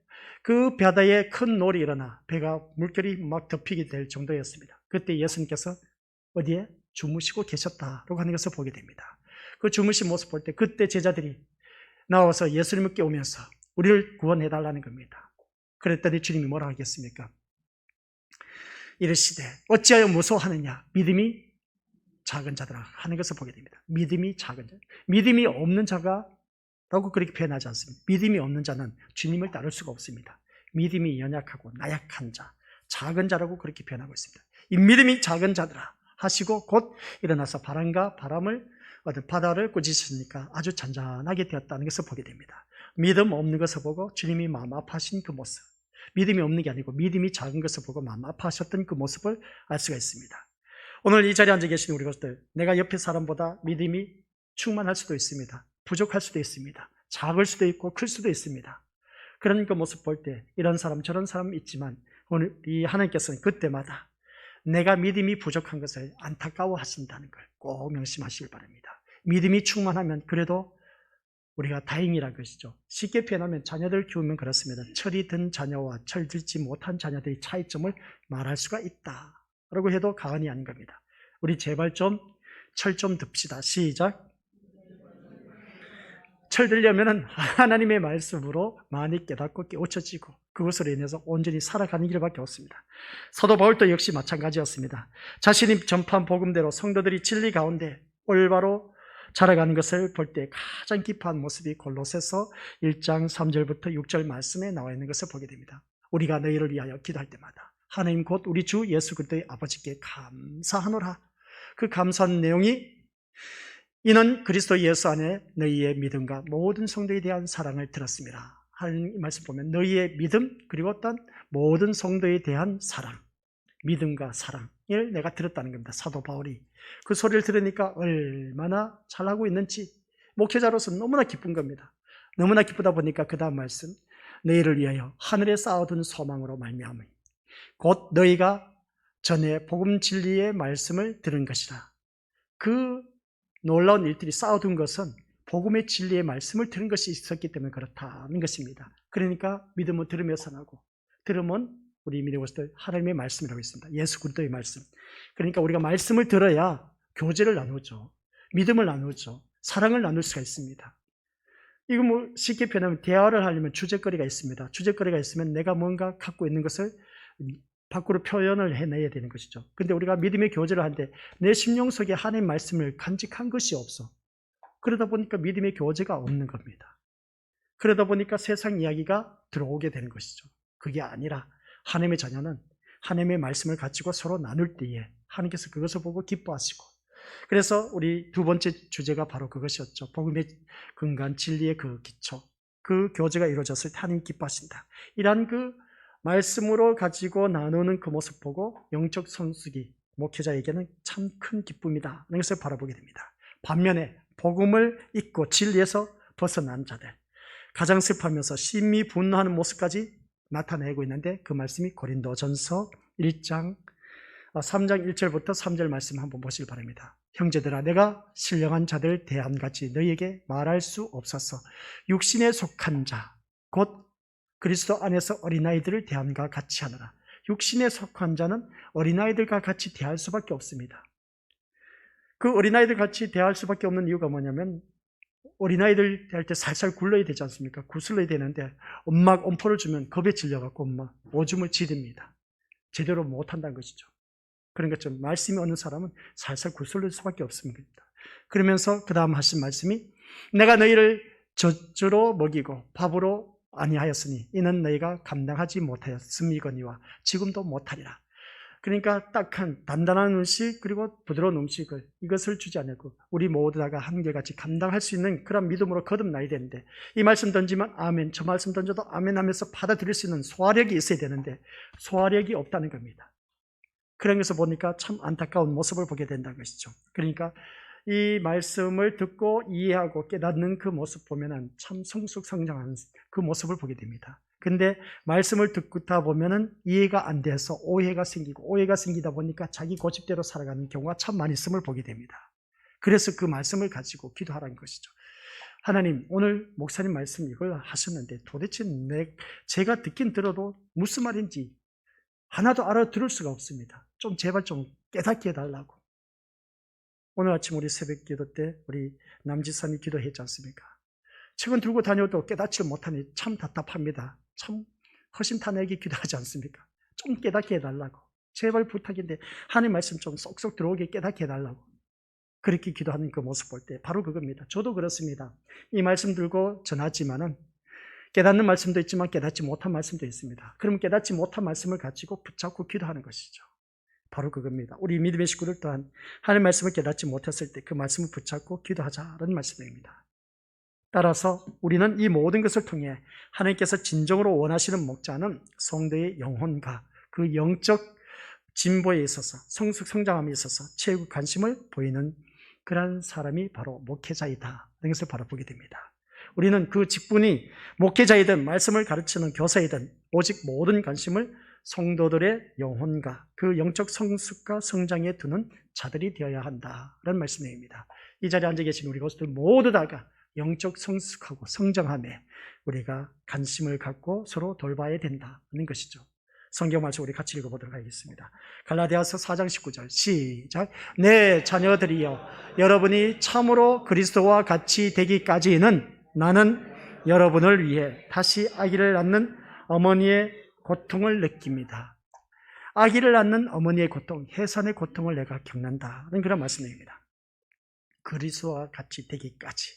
그 바다에 큰 놀이 일어나 배가 물결이 막 덮이게 될 정도였습니다. 그때 예수님께서 어디에? 주무시고 계셨다라고 하는 것을 보게 됩니다. 그 주무신 모습 볼 때 그때 제자들이 나와서 예수님을 깨우면서 우리를 구원해달라는 겁니다. 그랬더니 주님이 뭐라 하겠습니까? 이르시되 어찌하여 무서워하느냐 믿음이 작은 자들아 하는 것을 보게 됩니다. 믿음이 작은 자, 믿음이 없는 자가 라고 그렇게 표현하지 않습니다. 믿음이 없는 자는 주님을 따를 수가 없습니다. 믿음이 연약하고 나약한 자, 작은 자라고 그렇게 표현하고 있습니다. 이 믿음이 작은 자들아 하시고 곧 일어나서 바람과 바다를 꾸짖으시니까 아주 잔잔하게 되었다는 것을 보게 됩니다. 믿음 없는 것을 보고 주님이 마음 아파하신 그 모습, 믿음이 없는 게 아니고 믿음이 작은 것을 보고 마음 아파하셨던 그 모습을 알 수가 있습니다. 오늘 이 자리에 앉아 계신 우리 것들, 내가 옆에 사람보다 믿음이 충만할 수도 있습니다. 부족할 수도 있습니다. 작을 수도 있고 클 수도 있습니다. 그런 그 모습 볼 때 이런 사람 저런 사람 있지만 오늘 이 하나님께서는 그때마다 내가 믿음이 부족한 것을 안타까워하신다는 걸 꼭 명심하시길 바랍니다. 믿음이 충만하면 그래도 우리가 다행이라는 것이죠. 쉽게 표현하면 자녀들 키우면 그렇습니다. 철이 든 자녀와 철들지 못한 자녀들의 차이점을 말할 수가 있다 라고 해도 과언이 아닌 겁니다. 우리 제발 좀 철 좀 듭시다. 시작. 철들려면은 하나님의 말씀으로 많이 깨닫고 깨우쳐지고 그것으로 인해서 온전히 살아가는 길밖에 없습니다. 사도 바울도 역시 마찬가지였습니다. 자신이 전파한 복음대로 성도들이 진리 가운데 올바로 자라가는 것을 볼 때 가장 기뻐한 모습이 골로새서 1장 3절부터 6절 말씀에 나와 있는 것을 보게 됩니다. 우리가 너희를 위하여 기도할 때마다 하나님 곧 우리 주 예수 그리스도의 아버지께 감사하노라. 그 감사한 내용이 이는 그리스도 예수 안에 너희의 믿음과 모든 성도에 대한 사랑을 들었습니다. 하는 말씀 보면 너희의 믿음 그리고 어떤 모든 성도에 대한 사랑, 믿음과 사랑을 내가 들었다는 겁니다. 사도 바울이 그 소리를 들으니까 얼마나 잘하고 있는지 목회자로서 너무나 기쁜 겁니다. 너무나 기쁘다 보니까 그 다음 말씀 너희를 위하여 하늘에 쌓아둔 소망으로 말미암으니 곧 너희가 전에 복음 진리의 말씀을 들은 것이라. 그 놀라운 일들이 쌓아둔 것은 복음의 진리의 말씀을 들은 것이 있었기 때문에 그렇다는 것입니다. 그러니까 믿음은 들으면서 나고 들으면 우리 믿는 것들 하나님의 말씀이라고 있습니다. 예수 그리스도의 말씀. 그러니까 우리가 말씀을 들어야 교제를 나누죠. 믿음을 나누죠. 사랑을 나눌 수가 있습니다. 이거 뭐 쉽게 표현하면 대화를 하려면 주제거리가 있습니다. 주제거리가 있으면 내가 뭔가 갖고 있는 것을 밖으로 표현을 해내야 되는 것이죠. 근데 우리가 믿음의 교제를 하는데 내 심령 속에 하나님의 말씀을 간직한 것이 없어. 그러다 보니까 믿음의 교제가 없는 겁니다. 그러다 보니까 세상 이야기가 들어오게 되는 것이죠. 그게 아니라 하나님의 자녀는 하나님의 말씀을 가지고 서로 나눌 때에 하나님께서 그것을 보고 기뻐하시고 그래서 우리 두 번째 주제가 바로 그것이었죠. 복음의 근간 진리의 그 기초 그 교제가 이루어졌을 때 하나님 기뻐하신다. 이러한 그 말씀으로 가지고 나누는 그 모습 보고 영적 성숙이 목회자에게는 참 큰 기쁨이다. 이런 것을 바라보게 됩니다. 반면에 복음을 잊고 진리에서 벗어난 자들 가장 슬퍼하면서 심히 분노하는 모습까지 나타내고 있는데 그 말씀이 고린도전서 3장 1절부터 3절 말씀 한번 보시기 바랍니다. 형제들아 내가 신령한 자들 대함같이 너희에게 말할 수 없어서 육신에 속한 자 곧 그리스도 안에서 어린아이들을 대함과 같이 하느라. 육신에 속한 자는 어린아이들과 같이 대할 수밖에 없습니다. 그 어린아이들 같이 대할 수밖에 없는 이유가 뭐냐면 어린아이들 대할 때 살살 굴러야 되지 않습니까? 구슬러야 되는데 엄마 엄포를 주면 겁에 질려갖고 엄마 오줌을 지릅니다. 제대로 못한다는 것이죠. 그런 것처럼 말씀이 없는 사람은 살살 구슬릴 수밖에 없습니다. 그러면서 그 다음 하신 말씀이 내가 너희를 젖주로 먹이고 밥으로 아니하였으니 이는 너희가 감당하지 못하였음이거니와 지금도 못하리라. 그러니까 딱한 단단한 음식 그리고 부드러운 음식을 이것을 주지 않고 우리 모두 다가 한결같이 감당할 수 있는 그런 믿음으로 거듭나야 되는데 이 말씀 던지면 아멘, 저 말씀 던져도 아멘 하면서 받아들일 수 있는 소화력이 있어야 되는데 소화력이 없다는 겁니다. 그런 것을 보니까 참 안타까운 모습을 보게 된다는 것이죠. 그러니까 이 말씀을 듣고 이해하고 깨닫는 그 모습 보면은 참 성숙성장하는 그 모습을 보게 됩니다. 근데 말씀을 듣다 보면은 이해가 안 돼서 오해가 생기고 오해가 생기다 보니까 자기 고집대로 살아가는 경우가 참 많이 있음을 보게 됩니다. 그래서 그 말씀을 가지고 기도하라는 것이죠. 하나님, 오늘 목사님 말씀 이걸 하셨는데 도대체 제가 듣긴 들어도 무슨 말인지 하나도 알아들을 수가 없습니다. 좀 제발 좀 깨닫게 해달라고. 오늘 아침 우리 새벽 기도 때 우리 남지선이 기도했지 않습니까? 책은 들고 다녀도 깨닫지 못하니 참 답답합니다. 참 허심탄회하게 기도하지 않습니까? 좀 깨닫게 해달라고. 제발 부탁인데 하나님 말씀 좀 쏙쏙 들어오게 깨닫게 해달라고. 그렇게 기도하는 그 모습 볼 때 바로 그겁니다. 저도 그렇습니다. 이 말씀 들고 전하지만은 깨닫는 말씀도 있지만 깨닫지 못한 말씀도 있습니다. 그럼 깨닫지 못한 말씀을 가지고 붙잡고 기도하는 것이죠. 바로 그겁니다. 우리 믿음의 식구들 또한 하나님의 말씀을 깨닫지 못했을 때 그 말씀을 붙잡고 기도하자는 말씀입니다. 따라서 우리는 이 모든 것을 통해 하나님께서 진정으로 원하시는 목자는 성도의 영혼과 그 영적 진보에 있어서 성숙성장함에 있어서 최고 관심을 보이는 그런 사람이 바로 목회자이다. 이런 것을 바라보게 됩니다. 우리는 그 직분이 목회자이든 말씀을 가르치는 교사이든 오직 모든 관심을 성도들의 영혼과 그 영적 성숙과 성장에 두는 자들이 되어야 한다는 말씀입니다. 이 자리에 앉아 계신 우리 교수들 모두 다가 영적 성숙하고 성장함에 우리가 관심을 갖고 서로 돌봐야 된다는 것이죠. 성경 말씀 우리 같이 읽어보도록 하겠습니다. 갈라디아서 4장 19절 시작. 내 자녀들이여 여러분이 참으로 그리스도와 같이 되기까지는 나는 여러분을 위해 다시 아기를 낳는 어머니의 고통을 느낍니다. 아기를 낳는 어머니의 고통, 해산의 고통을 내가 겪는다는 그런 말씀입니다. 그리스도와 같이 되기까지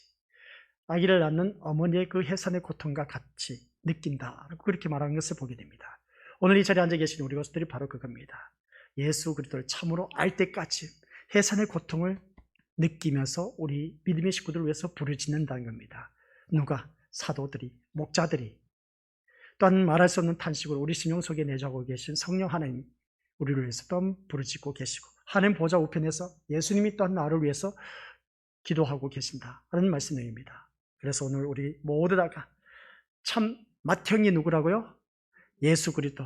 아기를 낳는 어머니의 그 해산의 고통과 같이 느낀다, 그렇게 말하는 것을 보게 됩니다. 오늘 이 자리에 앉아 계신 우리 것들이 바로 그겁니다. 예수 그리스도를 참으로 알 때까지 해산의 고통을 느끼면서 우리 믿음의 식구들을 위해서 부르짖는다는 겁니다. 누가? 사도들이, 목자들이, 또한 말할 수 없는 탄식으로 우리 심령 속에 내주하고 계신 성령 하나님, 우리를 위해서 또한 부르짖고 계시고, 하나님 보좌 우편에서 예수님이 또한 나를 위해서 기도하고 계신다라는 말씀입니다. 그래서 오늘 우리 모두 다가 참 맏형이 누구라고요? 예수 그리스도,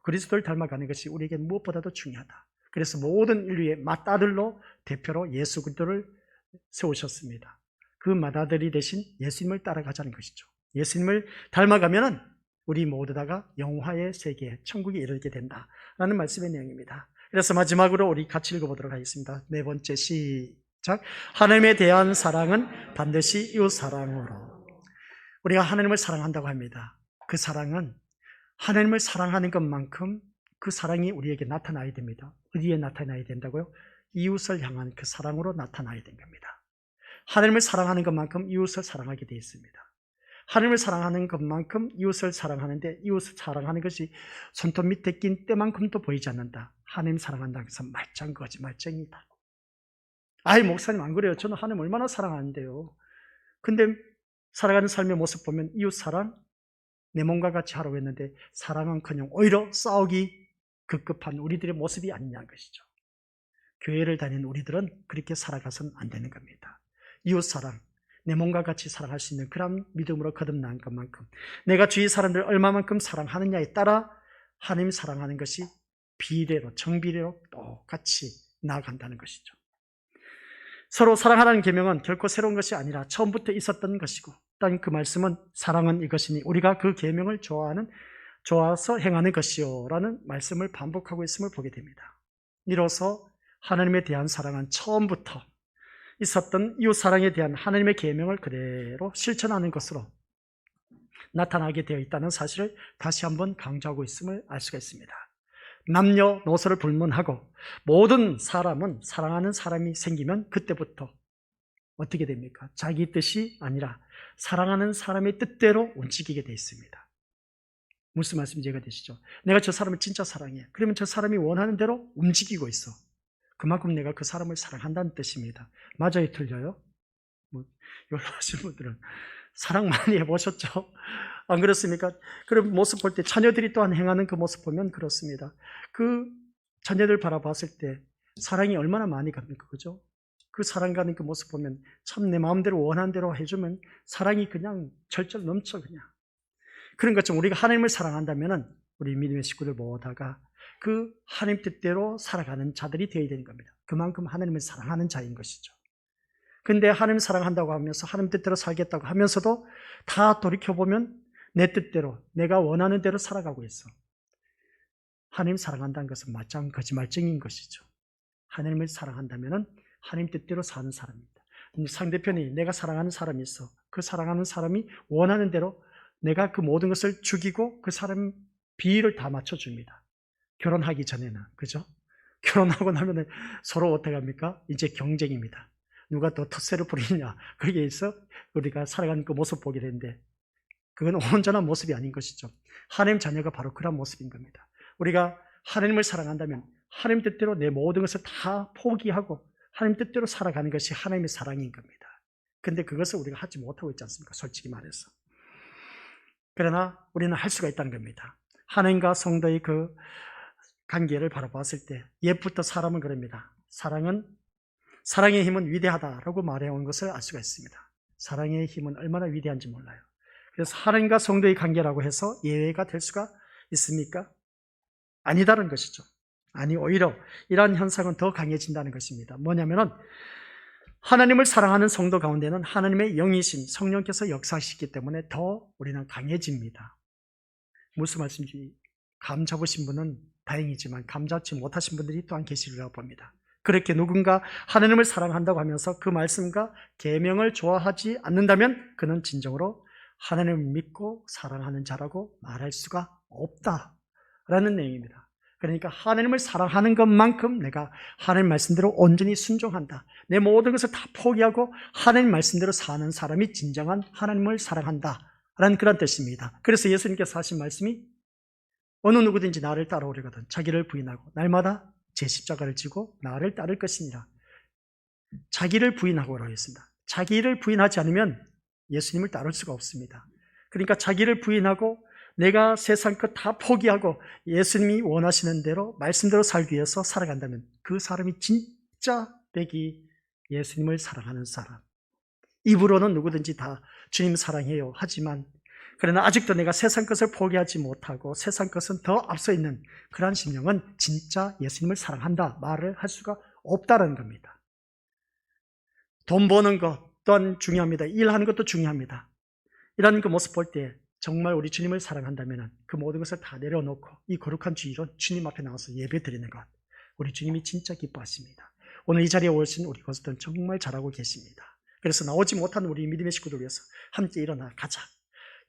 그리스도를 닮아가는 것이 우리에게 무엇보다도 중요하다. 그래서 모든 인류의 맏아들로 대표로 예수 그리스도를 세우셨습니다. 그 맏아들이 대신 예수님을 따라가자는 것이죠. 예수님을 닮아가면은 우리 모두 다가 영화의 세계, 천국에 이르게 된다라는 말씀의 내용입니다. 그래서 마지막으로 우리 같이 읽어보도록 하겠습니다. 네 번째 시작. 하나님에 대한 사랑은 반드시 이웃 사랑으로. 우리가 하나님을 사랑한다고 합니다. 그 사랑은 하나님을 사랑하는 것만큼 그 사랑이 우리에게 나타나야 됩니다. 어디에 나타나야 된다고요? 이웃을 향한 그 사랑으로 나타나야 된 겁니다. 하나님을 사랑하는 것만큼 이웃을 사랑하게 되어 있습니다. 하나님을 사랑하는 것만큼 이웃을 사랑하는데, 이웃을 사랑하는 것이 손톱 밑에 낀 때만큼도 보이지 않는다. 하나님 사랑한다고 해서 말짱 거짓말쟁이다. 아이, 목사님 안 그래요. 저는 하나님 얼마나 사랑하는데요. 근데 살아가는 삶의 모습 보면 이웃 사랑, 내 몸과 같이 하라고 했는데 사랑은커녕 오히려 싸우기 급급한 우리들의 모습이 아니냐는 것이죠. 교회를 다니는 우리들은 그렇게 살아가서는 안 되는 겁니다. 이웃 사랑, 내 몸과 같이 사랑할 수 있는 그런 믿음으로 거듭난 것만큼 내가 주위 사람들을 얼마만큼 사랑하느냐에 따라 하나님 사랑하는 것이 비례로, 정비례로 똑같이 나아간다는 것이죠. 서로 사랑하라는 계명은 결코 새로운 것이 아니라 처음부터 있었던 것이고, 또 그 말씀은 사랑은 이것이니 우리가 그 계명을 좋아서 행하는 것이요 라는 말씀을 반복하고 있음을 보게 됩니다. 이로써 하나님에 대한 사랑은 처음부터 있었던 이웃 사랑에 대한 하나님의 계명을 그대로 실천하는 것으로 나타나게 되어 있다는 사실을 다시 한번 강조하고 있음을 알 수가 있습니다. 남녀노소를 불문하고 모든 사람은 사랑하는 사람이 생기면 그때부터 어떻게 됩니까? 자기 뜻이 아니라 사랑하는 사람의 뜻대로 움직이게 되어 있습니다. 무슨 말씀인지 이해가 되시죠? 내가 저 사람을 진짜 사랑해. 그러면 저 사람이 원하는 대로 움직이고 있어. 그만큼 내가 그 사람을 사랑한다는 뜻입니다. 맞아요? 틀려요? 연로하신 분들은 사랑 많이 해보셨죠? 안 그렇습니까? 그런 모습 볼 때 자녀들이 또한 행하는 그 모습 보면 그렇습니다. 그 자녀들 바라봤을 때 사랑이 얼마나 많이 갑니까? 그죠? 그 사랑 가는 그 모습 보면 참 내 마음대로 원하는 대로 해주면 사랑이 그냥 절절 넘쳐 그냥. 그런 것처럼 우리가 하나님을 사랑한다면은 우리 믿음의 식구들 모두가 그 하나님 뜻대로 살아가는 자들이 되어야 되는 겁니다. 그만큼 하나님을 사랑하는 자인 것이죠. 근데 하나님 사랑한다고 하면서 하나님 뜻대로 살겠다고 하면서도 다 돌이켜보면 내 뜻대로 내가 원하는 대로 살아가고 있어. 하나님 사랑한다는 것은 마땅한 거짓말쟁이인 것이죠. 하나님을 사랑한다면 하나님 뜻대로 사는 사람입니다. 상대편이 내가 사랑하는 사람이 있어. 그 사랑하는 사람이 원하는 대로 내가 그 모든 것을 죽이고 그 사람 비위를 다 맞춰줍니다. 결혼하기 전에는. 그죠? 결혼하고 나면 서로 어떻게 합니까? 이제 경쟁입니다. 누가 더 텃세를 부리느냐. 거기에서 우리가 살아가는 그 모습 보게 되는데 그건 온전한 모습이 아닌 것이죠. 하나님 자녀가 바로 그런 모습인 겁니다. 우리가 하나님을 사랑한다면 하나님 뜻대로 내 모든 것을 다 포기하고 하나님 뜻대로 살아가는 것이 하나님의 사랑인 겁니다. 근데 그것을 우리가 하지 못하고 있지 않습니까? 솔직히 말해서. 그러나 우리는 할 수가 있다는 겁니다. 하나님과 성도의 그 관계를 바라봤을 때 옛부터 사람은 그럽니다. 사랑의 힘은 위대하다라고 말해온 것을 알 수가 있습니다. 사랑의 힘은 얼마나 위대한지 몰라요. 그래서 하나님과 성도의 관계라고 해서 예외가 될 수가 있습니까? 아니다는 것이죠. 아니, 오히려 이러한 현상은 더 강해진다는 것입니다. 뭐냐면은 하나님을 사랑하는 성도 가운데는 하나님의 영이신 성령께서 역사하시기 때문에 더 우리는 강해집니다. 무슨 말씀인지 감 잡으신 분은 다행이지만 감 잡지 못하신 분들이 또한 계시리라고 봅니다. 그렇게 누군가 하나님을 사랑한다고 하면서 그 말씀과 계명을 좋아하지 않는다면 그는 진정으로 하나님을 믿고 사랑하는 자라고 말할 수가 없다라는 내용입니다. 그러니까 하나님을 사랑하는 것만큼 내가 하나님 말씀대로 온전히 순종한다. 내 모든 것을 다 포기하고 하나님 말씀대로 사는 사람이 진정한 하나님을 사랑한다라는 그런 뜻입니다. 그래서 예수님께서 하신 말씀이 어느 누구든지 나를 따라오려거든 자기를 부인하고 날마다 제 십자가를 지고 나를 따를 것이니라. 자기를 부인하고라고 했습니다. 자기를 부인하지 않으면 예수님을 따를 수가 없습니다. 그러니까 자기를 부인하고 내가 세상 것 다 포기하고 예수님이 원하시는 대로 말씀대로 살기 위해서 살아간다면 그 사람이 진짜 백이 예수님을 사랑하는 사람. 입으로는 누구든지 다 주님 사랑해요 하지만 그러나 아직도 내가 세상 것을 포기하지 못하고 세상 것은 더 앞서 있는 그러한 심령은 진짜 예수님을 사랑한다 말을 할 수가 없다는 겁니다. 돈 버는 것 또한 중요합니다. 일하는 것도 중요합니다. 이런 그 모습 볼 때 정말 우리 주님을 사랑한다면 그 모든 것을 다 내려놓고 이 거룩한 주일은 주님 앞에 나와서 예배 드리는 것, 우리 주님이 진짜 기뻐하십니다. 오늘 이 자리에 오신 우리 것들은 정말 잘하고 계십니다. 그래서 나오지 못한 우리 믿음의 식구들 위해서 함께 일어나 가자.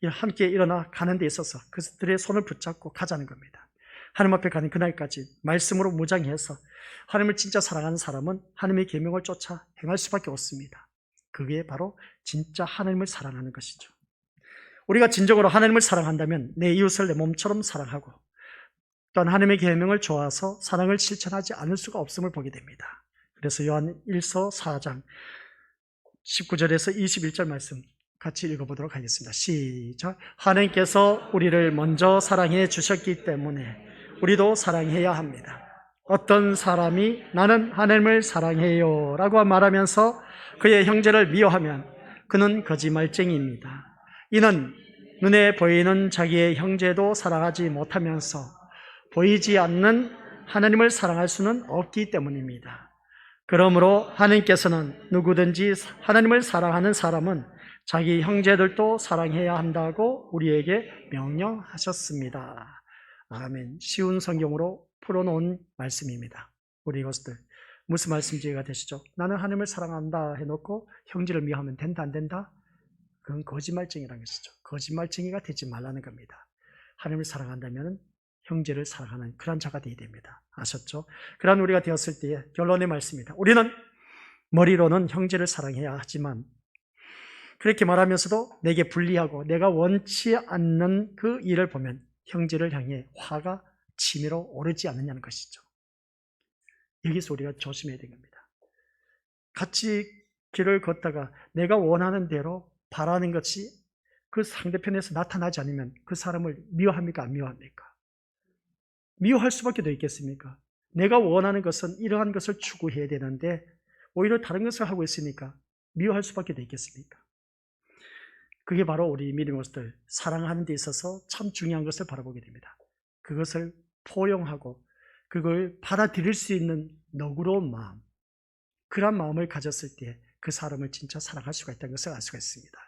함께 일어나 가는 데 있어서 그들의 손을 붙잡고 가자는 겁니다. 하나님 앞에 가는 그날까지 말씀으로 무장해서 하나님을 진짜 사랑하는 사람은 하나님의 계명을 쫓아 행할 수밖에 없습니다. 그게 바로 진짜 하나님을 사랑하는 것이죠. 우리가 진정으로 하나님을 사랑한다면 내 이웃을 내 몸처럼 사랑하고 또한 하나님의 계명을 좋아서 사랑을 실천하지 않을 수가 없음을 보게 됩니다. 그래서 요한 1서 4장 19절에서 21절 말씀 같이 읽어보도록 하겠습니다. 시작. 하나님께서 우리를 먼저 사랑해 주셨기 때문에 우리도 사랑해야 합니다. 어떤 사람이 나는 하나님을 사랑해요 라고 말하면서 그의 형제를 미워하면 그는 거짓말쟁이입니다. 이는 눈에 보이는 자기의 형제도 사랑하지 못하면서 보이지 않는 하나님을 사랑할 수는 없기 때문입니다. 그러므로 하나님께서는 누구든지 하나님을 사랑하는 사람은 자기 형제들도 사랑해야 한다고 우리에게 명령하셨습니다. 아멘. 쉬운 성경으로 풀어놓은 말씀입니다. 우리 이것들 무슨 말씀인지 이해가 되시죠? 나는 하나님을 사랑한다 해놓고 형제를 미워하면 된다 안 된다? 그건 거짓말쟁이라는 것이죠. 거짓말쟁이가 되지 말라는 겁니다. 하나님을 사랑한다면 형제를 사랑하는 그런 자가 되어야 됩니다. 아셨죠? 그런 우리가 되었을 때의 결론의 말씀입니다. 우리는 머리로는 형제를 사랑해야 하지만 그렇게 말하면서도 내게 불리하고 내가 원치 않는 그 일을 보면 형제를 향해 화가 치밀어 오르지 않느냐는 것이죠. 여기서 우리가 조심해야 되는 겁니다. 같이 길을 걷다가 내가 원하는 대로 바라는 것이 그 상대편에서 나타나지 않으면 그 사람을 미워합니까? 안 미워합니까? 미워할 수밖에 더 있겠습니까? 내가 원하는 것은 이러한 것을 추구해야 되는데 오히려 다른 것을 하고 있으니까 미워할 수밖에 더 있겠습니까? 그게 바로 우리 믿음의 것들 사랑하는 데 있어서 참 중요한 것을 바라보게 됩니다. 그것을 포용하고 그걸 받아들일 수 있는 너그러운 마음, 그런 마음을 가졌을 때 그 사람을 진짜 사랑할 수가 있다는 것을 알 수가 있습니다.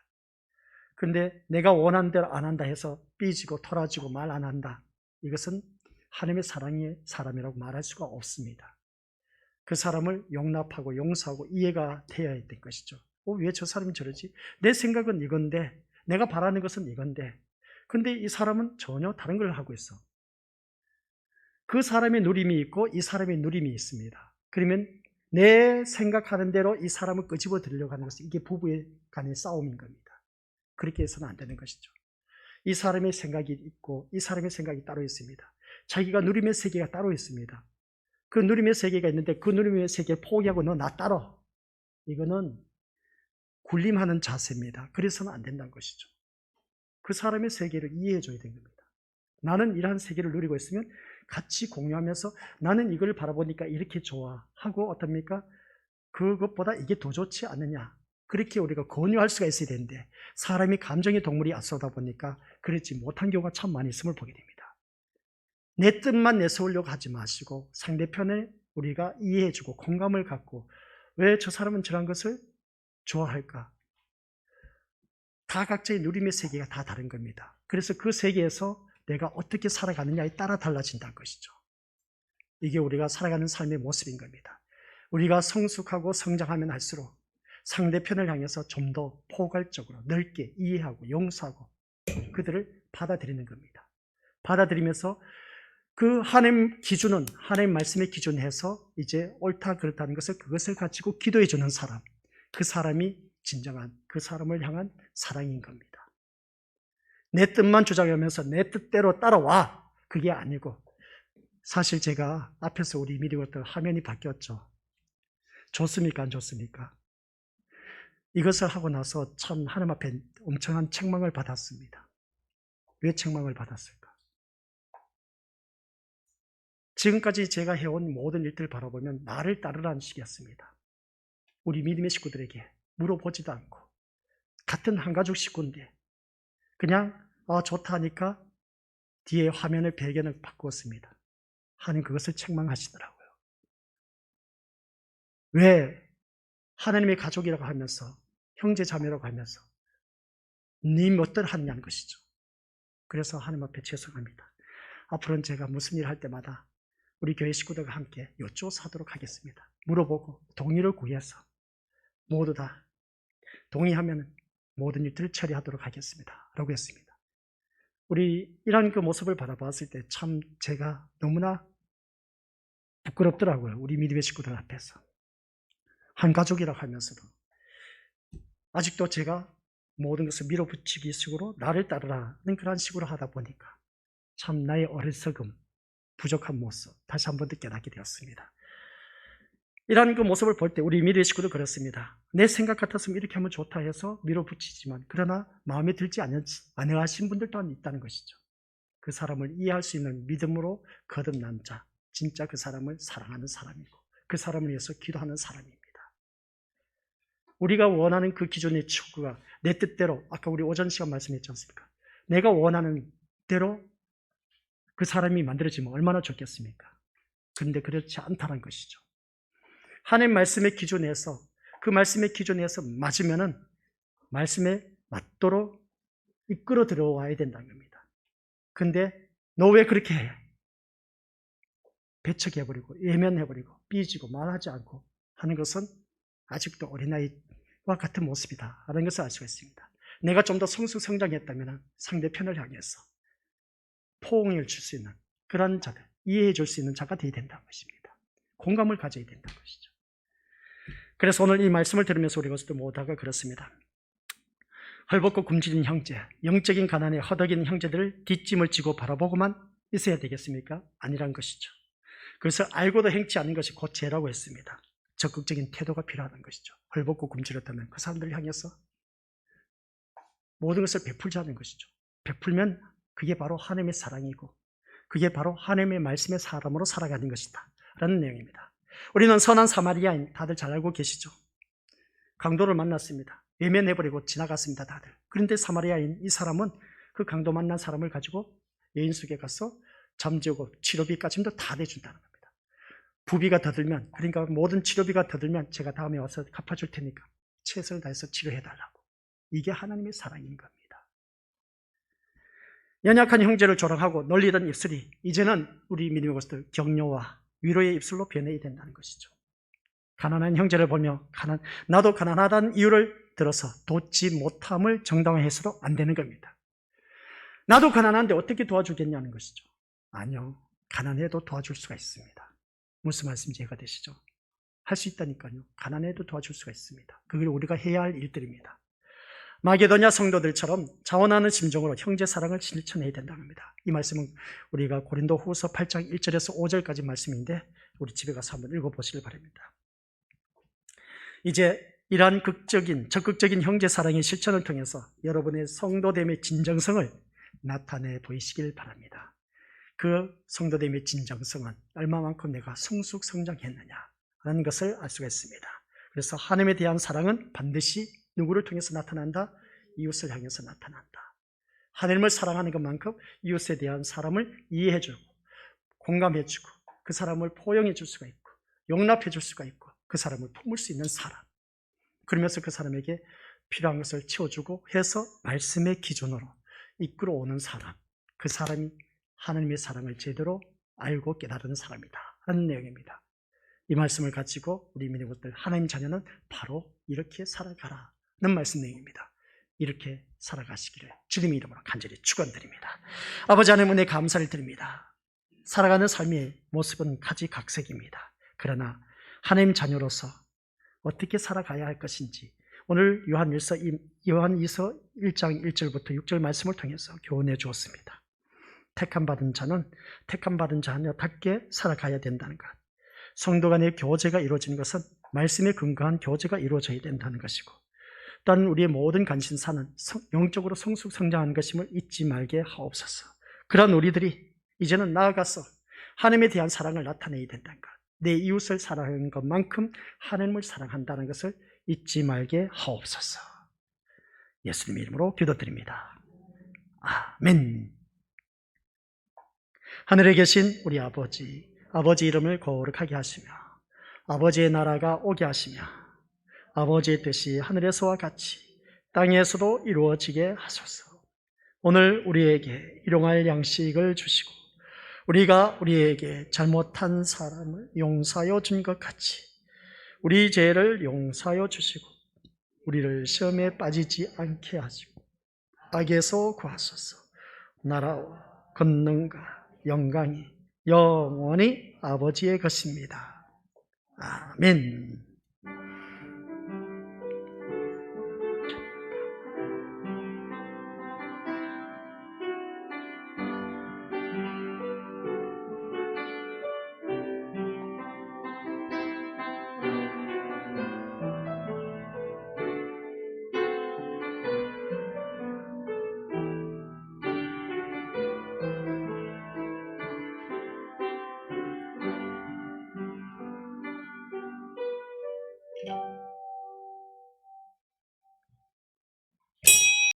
그런데 내가 원하는 대로 안 한다 해서 삐지고 토라지고 말 안 한다, 이것은 하나님의 사랑의 사람이라고 말할 수가 없습니다. 그 사람을 용납하고 용서하고 이해가 되어야 될 것이죠. 왜 저 사람이 저러지? 내 생각은 이건데, 내가 바라는 것은 이건데, 근데 이 사람은 전혀 다른 걸 하고 있어. 그 사람의 누림이 있고 이 사람의 누림이 있습니다. 그러면 내 생각하는 대로 이 사람을 끄집어 들으려고 하는 것은 이게 부부의 간의 싸움인 겁니다. 그렇게 해서는 안 되는 것이죠. 이 사람의 생각이 있고 이 사람의 생각이 따로 있습니다. 자기가 누림의 세계가 따로 있습니다. 그 누림의 세계가 있는데 그 누림의 세계를 포기하고 너 나 따라, 이거는 군림하는 자세입니다. 그래서는 안 된다는 것이죠. 그 사람의 세계를 이해해 줘야 되는 겁니다. 나는 이러한 세계를 누리고 있으면 같이 공유하면서 나는 이걸 바라보니까 이렇게 좋아 하고 어떻습니까? 그것보다 이게 더 좋지 않느냐, 그렇게 우리가 권유할 수가 있어야 되는데 사람이 감정의 동물이 앞서다 보니까 그렇지 못한 경우가 참 많이 있음을 보게 됩니다. 내 뜻만 내세우려고 하지 마시고 상대편을 우리가 이해해주고 공감을 갖고 왜 저 사람은 저런 것을 좋아할까? 다 각자의 누림의 세계가 다 다른 겁니다. 그래서 그 세계에서 내가 어떻게 살아가느냐에 따라 달라진다는 것이죠. 이게 우리가 살아가는 삶의 모습인 겁니다. 우리가 성숙하고 성장하면 할수록 상대편을 향해서 좀 더 포괄적으로 넓게 이해하고 용서하고 그들을 받아들이는 겁니다. 받아들이면서 그 하나님 기준은 하나님 말씀의 기준에서 이제 옳다 그렇다는 것을 그것을 가지고 기도해 주는 사람, 그 사람이 진정한 그 사람을 향한 사랑인 겁니다. 내 뜻만 주장하면서 내 뜻대로 따라와, 그게 아니고, 사실 제가 앞에서 우리 미리부터 화면이 바뀌었죠. 좋습니까? 안 좋습니까? 이것을 하고 나서 참 하나님 앞에 엄청난 책망을 받았습니다. 왜 책망을 받았을까? 지금까지 제가 해온 모든 일들을 바라보면 나를 따르라는 식이었습니다. 우리 믿음의 식구들에게 물어보지도 않고 같은 한 가족 식구인데 그냥 좋다 하니까 뒤에 화면의 배경을 바꾸었습니다. 하나님 그것을 책망하시더라고요. 왜 하나님의 가족이라고 하면서 형제 자매라고 하면서 네 뭣들 하느냐는 것이죠. 그래서 하나님 앞에 죄송합니다. 앞으로는 제가 무슨 일을 할 때마다 우리 교회 식구들과 함께 여쭈어서 하겠습니다. 물어보고 동의를 구해서 모두 다 동의하면 모든 일들을 처리하도록 하겠습니다. 라고 했습니다. 우리 이런 그 모습을 바라봤을 때 참 제가 너무나 부끄럽더라고요. 우리 믿음의 식구들 앞에서. 한 가족이라고 하면서도 아직도 제가 모든 것을 밀어붙이기 식으로 나를 따르라는 그런 식으로 하다 보니까 참 나의 어리석음, 부족한 모습 다시 한 번 더 깨닫게 되었습니다. 이런 그 모습을 볼 때 우리 믿음의 식구도 그렇습니다. 내 생각 같았으면 이렇게 하면 좋다 해서 밀어붙이지만 그러나 마음에 들지 않으신 분들 또한 있다는 것이죠. 그 사람을 이해할 수 있는 믿음으로 거듭난 자, 진짜 그 사람을 사랑하는 사람이고 그 사람을 위해서 기도하는 사람입니다. 우리가 원하는 그 기존의 추구가 내 뜻대로 아까 우리 오전 시간 말씀했지 않습니까? 내가 원하는 대로 그 사람이 만들어지면 얼마나 좋겠습니까? 그런데 그렇지 않다는 것이죠. 하나님 말씀의 기준에서 그 말씀의 기준에서 맞으면은 말씀에 맞도록 이끌어 들어와야 된다는 겁니다. 근데 너 왜 그렇게 해? 배척해버리고 예면해버리고 삐지고 말하지 않고 하는 것은 아직도 어린아이와 같은 모습이다 라는 것을 알 수가 있습니다. 내가 좀 더 성숙성장했다면 상대편을 향해서 포옹을 줄 수 있는 그런 자들, 이해해 줄 수 있는 자가 되어야 된다는 것입니다. 공감을 가져야 된다는 것이죠. 그래서 오늘 이 말씀을 들으면서 우리가 모두가 그렇습니다. 헐벗고 굶주린 형제, 영적인 가난에 허덕이는 형제들을 뒷짐을 지고 바라보고만 있어야 되겠습니까? 아니란 것이죠. 그래서 알고도 행치 않는 것이 곧 죄라고 했습니다. 적극적인 태도가 필요하다는 것이죠. 헐벗고 굶주렸다면 그 사람들을 향해서 모든 것을 베풀자는 것이죠. 베풀면 그게 바로 하나님의 사랑이고 그게 바로 하나님의 말씀의 사람으로 살아가는 것이다 라는 내용입니다. 우리는 선한 사마리아인 다들 잘 알고 계시죠? 강도를 만났습니다. 외면해버리고 지나갔습니다. 다들. 그런데 사마리아인 이 사람은 그 강도 만난 사람을 가지고 여인 속에 가서 잠재우고 치료비까지도 다 내준다는 겁니다. 부비가 더 들면, 그러니까 모든 치료비가 더 들면 제가 다음에 와서 갚아줄 테니까 최선을 다해서 치료해달라고. 이게 하나님의 사랑인 겁니다. 연약한 형제를 조롱하고 놀리던 입술이 이제는 우리 믿음의 것들 격려와 위로의 입술로 변해야 된다는 것이죠. 가난한 형제를 보며 나도 가난하다는 이유를 들어서 돕지 못함을 정당화해서도 안 되는 겁니다. 나도 가난한데 어떻게 도와주겠냐는 것이죠. 아니요. 가난해도 도와줄 수가 있습니다. 무슨 말씀인지 이해가 되시죠? 할 수 있다니까요. 가난해도 도와줄 수가 있습니다. 그게 우리가 해야 할 일들입니다. 마게도냐 성도들처럼 자원하는 심정으로 형제 사랑을 실천해야 된다는 겁니다. 이 말씀은 우리가 고린도 후서 8장 1절에서 5절까지 말씀인데 우리 집에 가서 한번 읽어보시길 바랍니다. 이제 이러한 적극적인 형제 사랑의 실천을 통해서 여러분의 성도됨의 진정성을 나타내 보이시길 바랍니다. 그 성도됨의 진정성은 얼마만큼 내가 성숙성장했느냐라는 것을 알 수가 있습니다. 그래서 하나님에 대한 사랑은 반드시 누구를 통해서 나타난다? 이웃을 향해서 나타난다. 하나님을 사랑하는 것만큼 이웃에 대한 사람을 이해해주고 공감해주고 그 사람을 포용해줄 수가 있고 용납해줄 수가 있고 그 사람을 품을 수 있는 사람, 그러면서 그 사람에게 필요한 것을 채워주고 해서 말씀의 기준으로 이끌어오는 사람, 그 사람이 하나님의 사랑을 제대로 알고 깨달은 사람이다 하는 내용입니다. 이 말씀을 가지고 우리 믿는 것들 하나님 자녀는 바로 이렇게 살아가라는 말씀 내용입니다. 이렇게 살아가시기를 주님의 이름으로 간절히 축원드립니다. 아버지 하나님 은혜 감사를 드립니다. 살아가는 삶의 모습은 가지각색입니다. 그러나 하나님 자녀로서 어떻게 살아가야 할 것인지 오늘 요한이서 1장 1절부터 6절 말씀을 통해서 교훈해 주었습니다. 택함받은 자는 택함받은 자녀답게 살아가야 된다는 것. 성도 간의 교제가 이루어지는 것은 말씀에 근거한 교제가 이루어져야 된다는 것이고, 또한 우리의 모든 간신사는 영적으로 성숙성장하는 것임을 잊지 말게 하옵소서. 그런 우리들이 이제는 나아가서 하나님에 대한 사랑을 나타내야 된다는 것, 내 이웃을 사랑하는 것만큼 하나님을 사랑한다는 것을 잊지 말게 하옵소서. 예수님의 이름으로 기도드립니다. 아멘. 하늘에 계신 우리 아버지, 아버지 이름을 거룩하게 하시며 아버지의 나라가 오게 하시며 아버지의 뜻이 하늘에서와 같이 땅에서도 이루어지게 하소서. 오늘 우리에게 일용할 양식을 주시고 우리가 우리에게 잘못한 사람을 용서하여 준 것 같이 우리 죄를 용서하여 주시고 우리를 시험에 빠지지 않게 하시고 악에서 구하소서. 나라와 권능과 영광이 영원히 아버지의 것입니다. 아멘.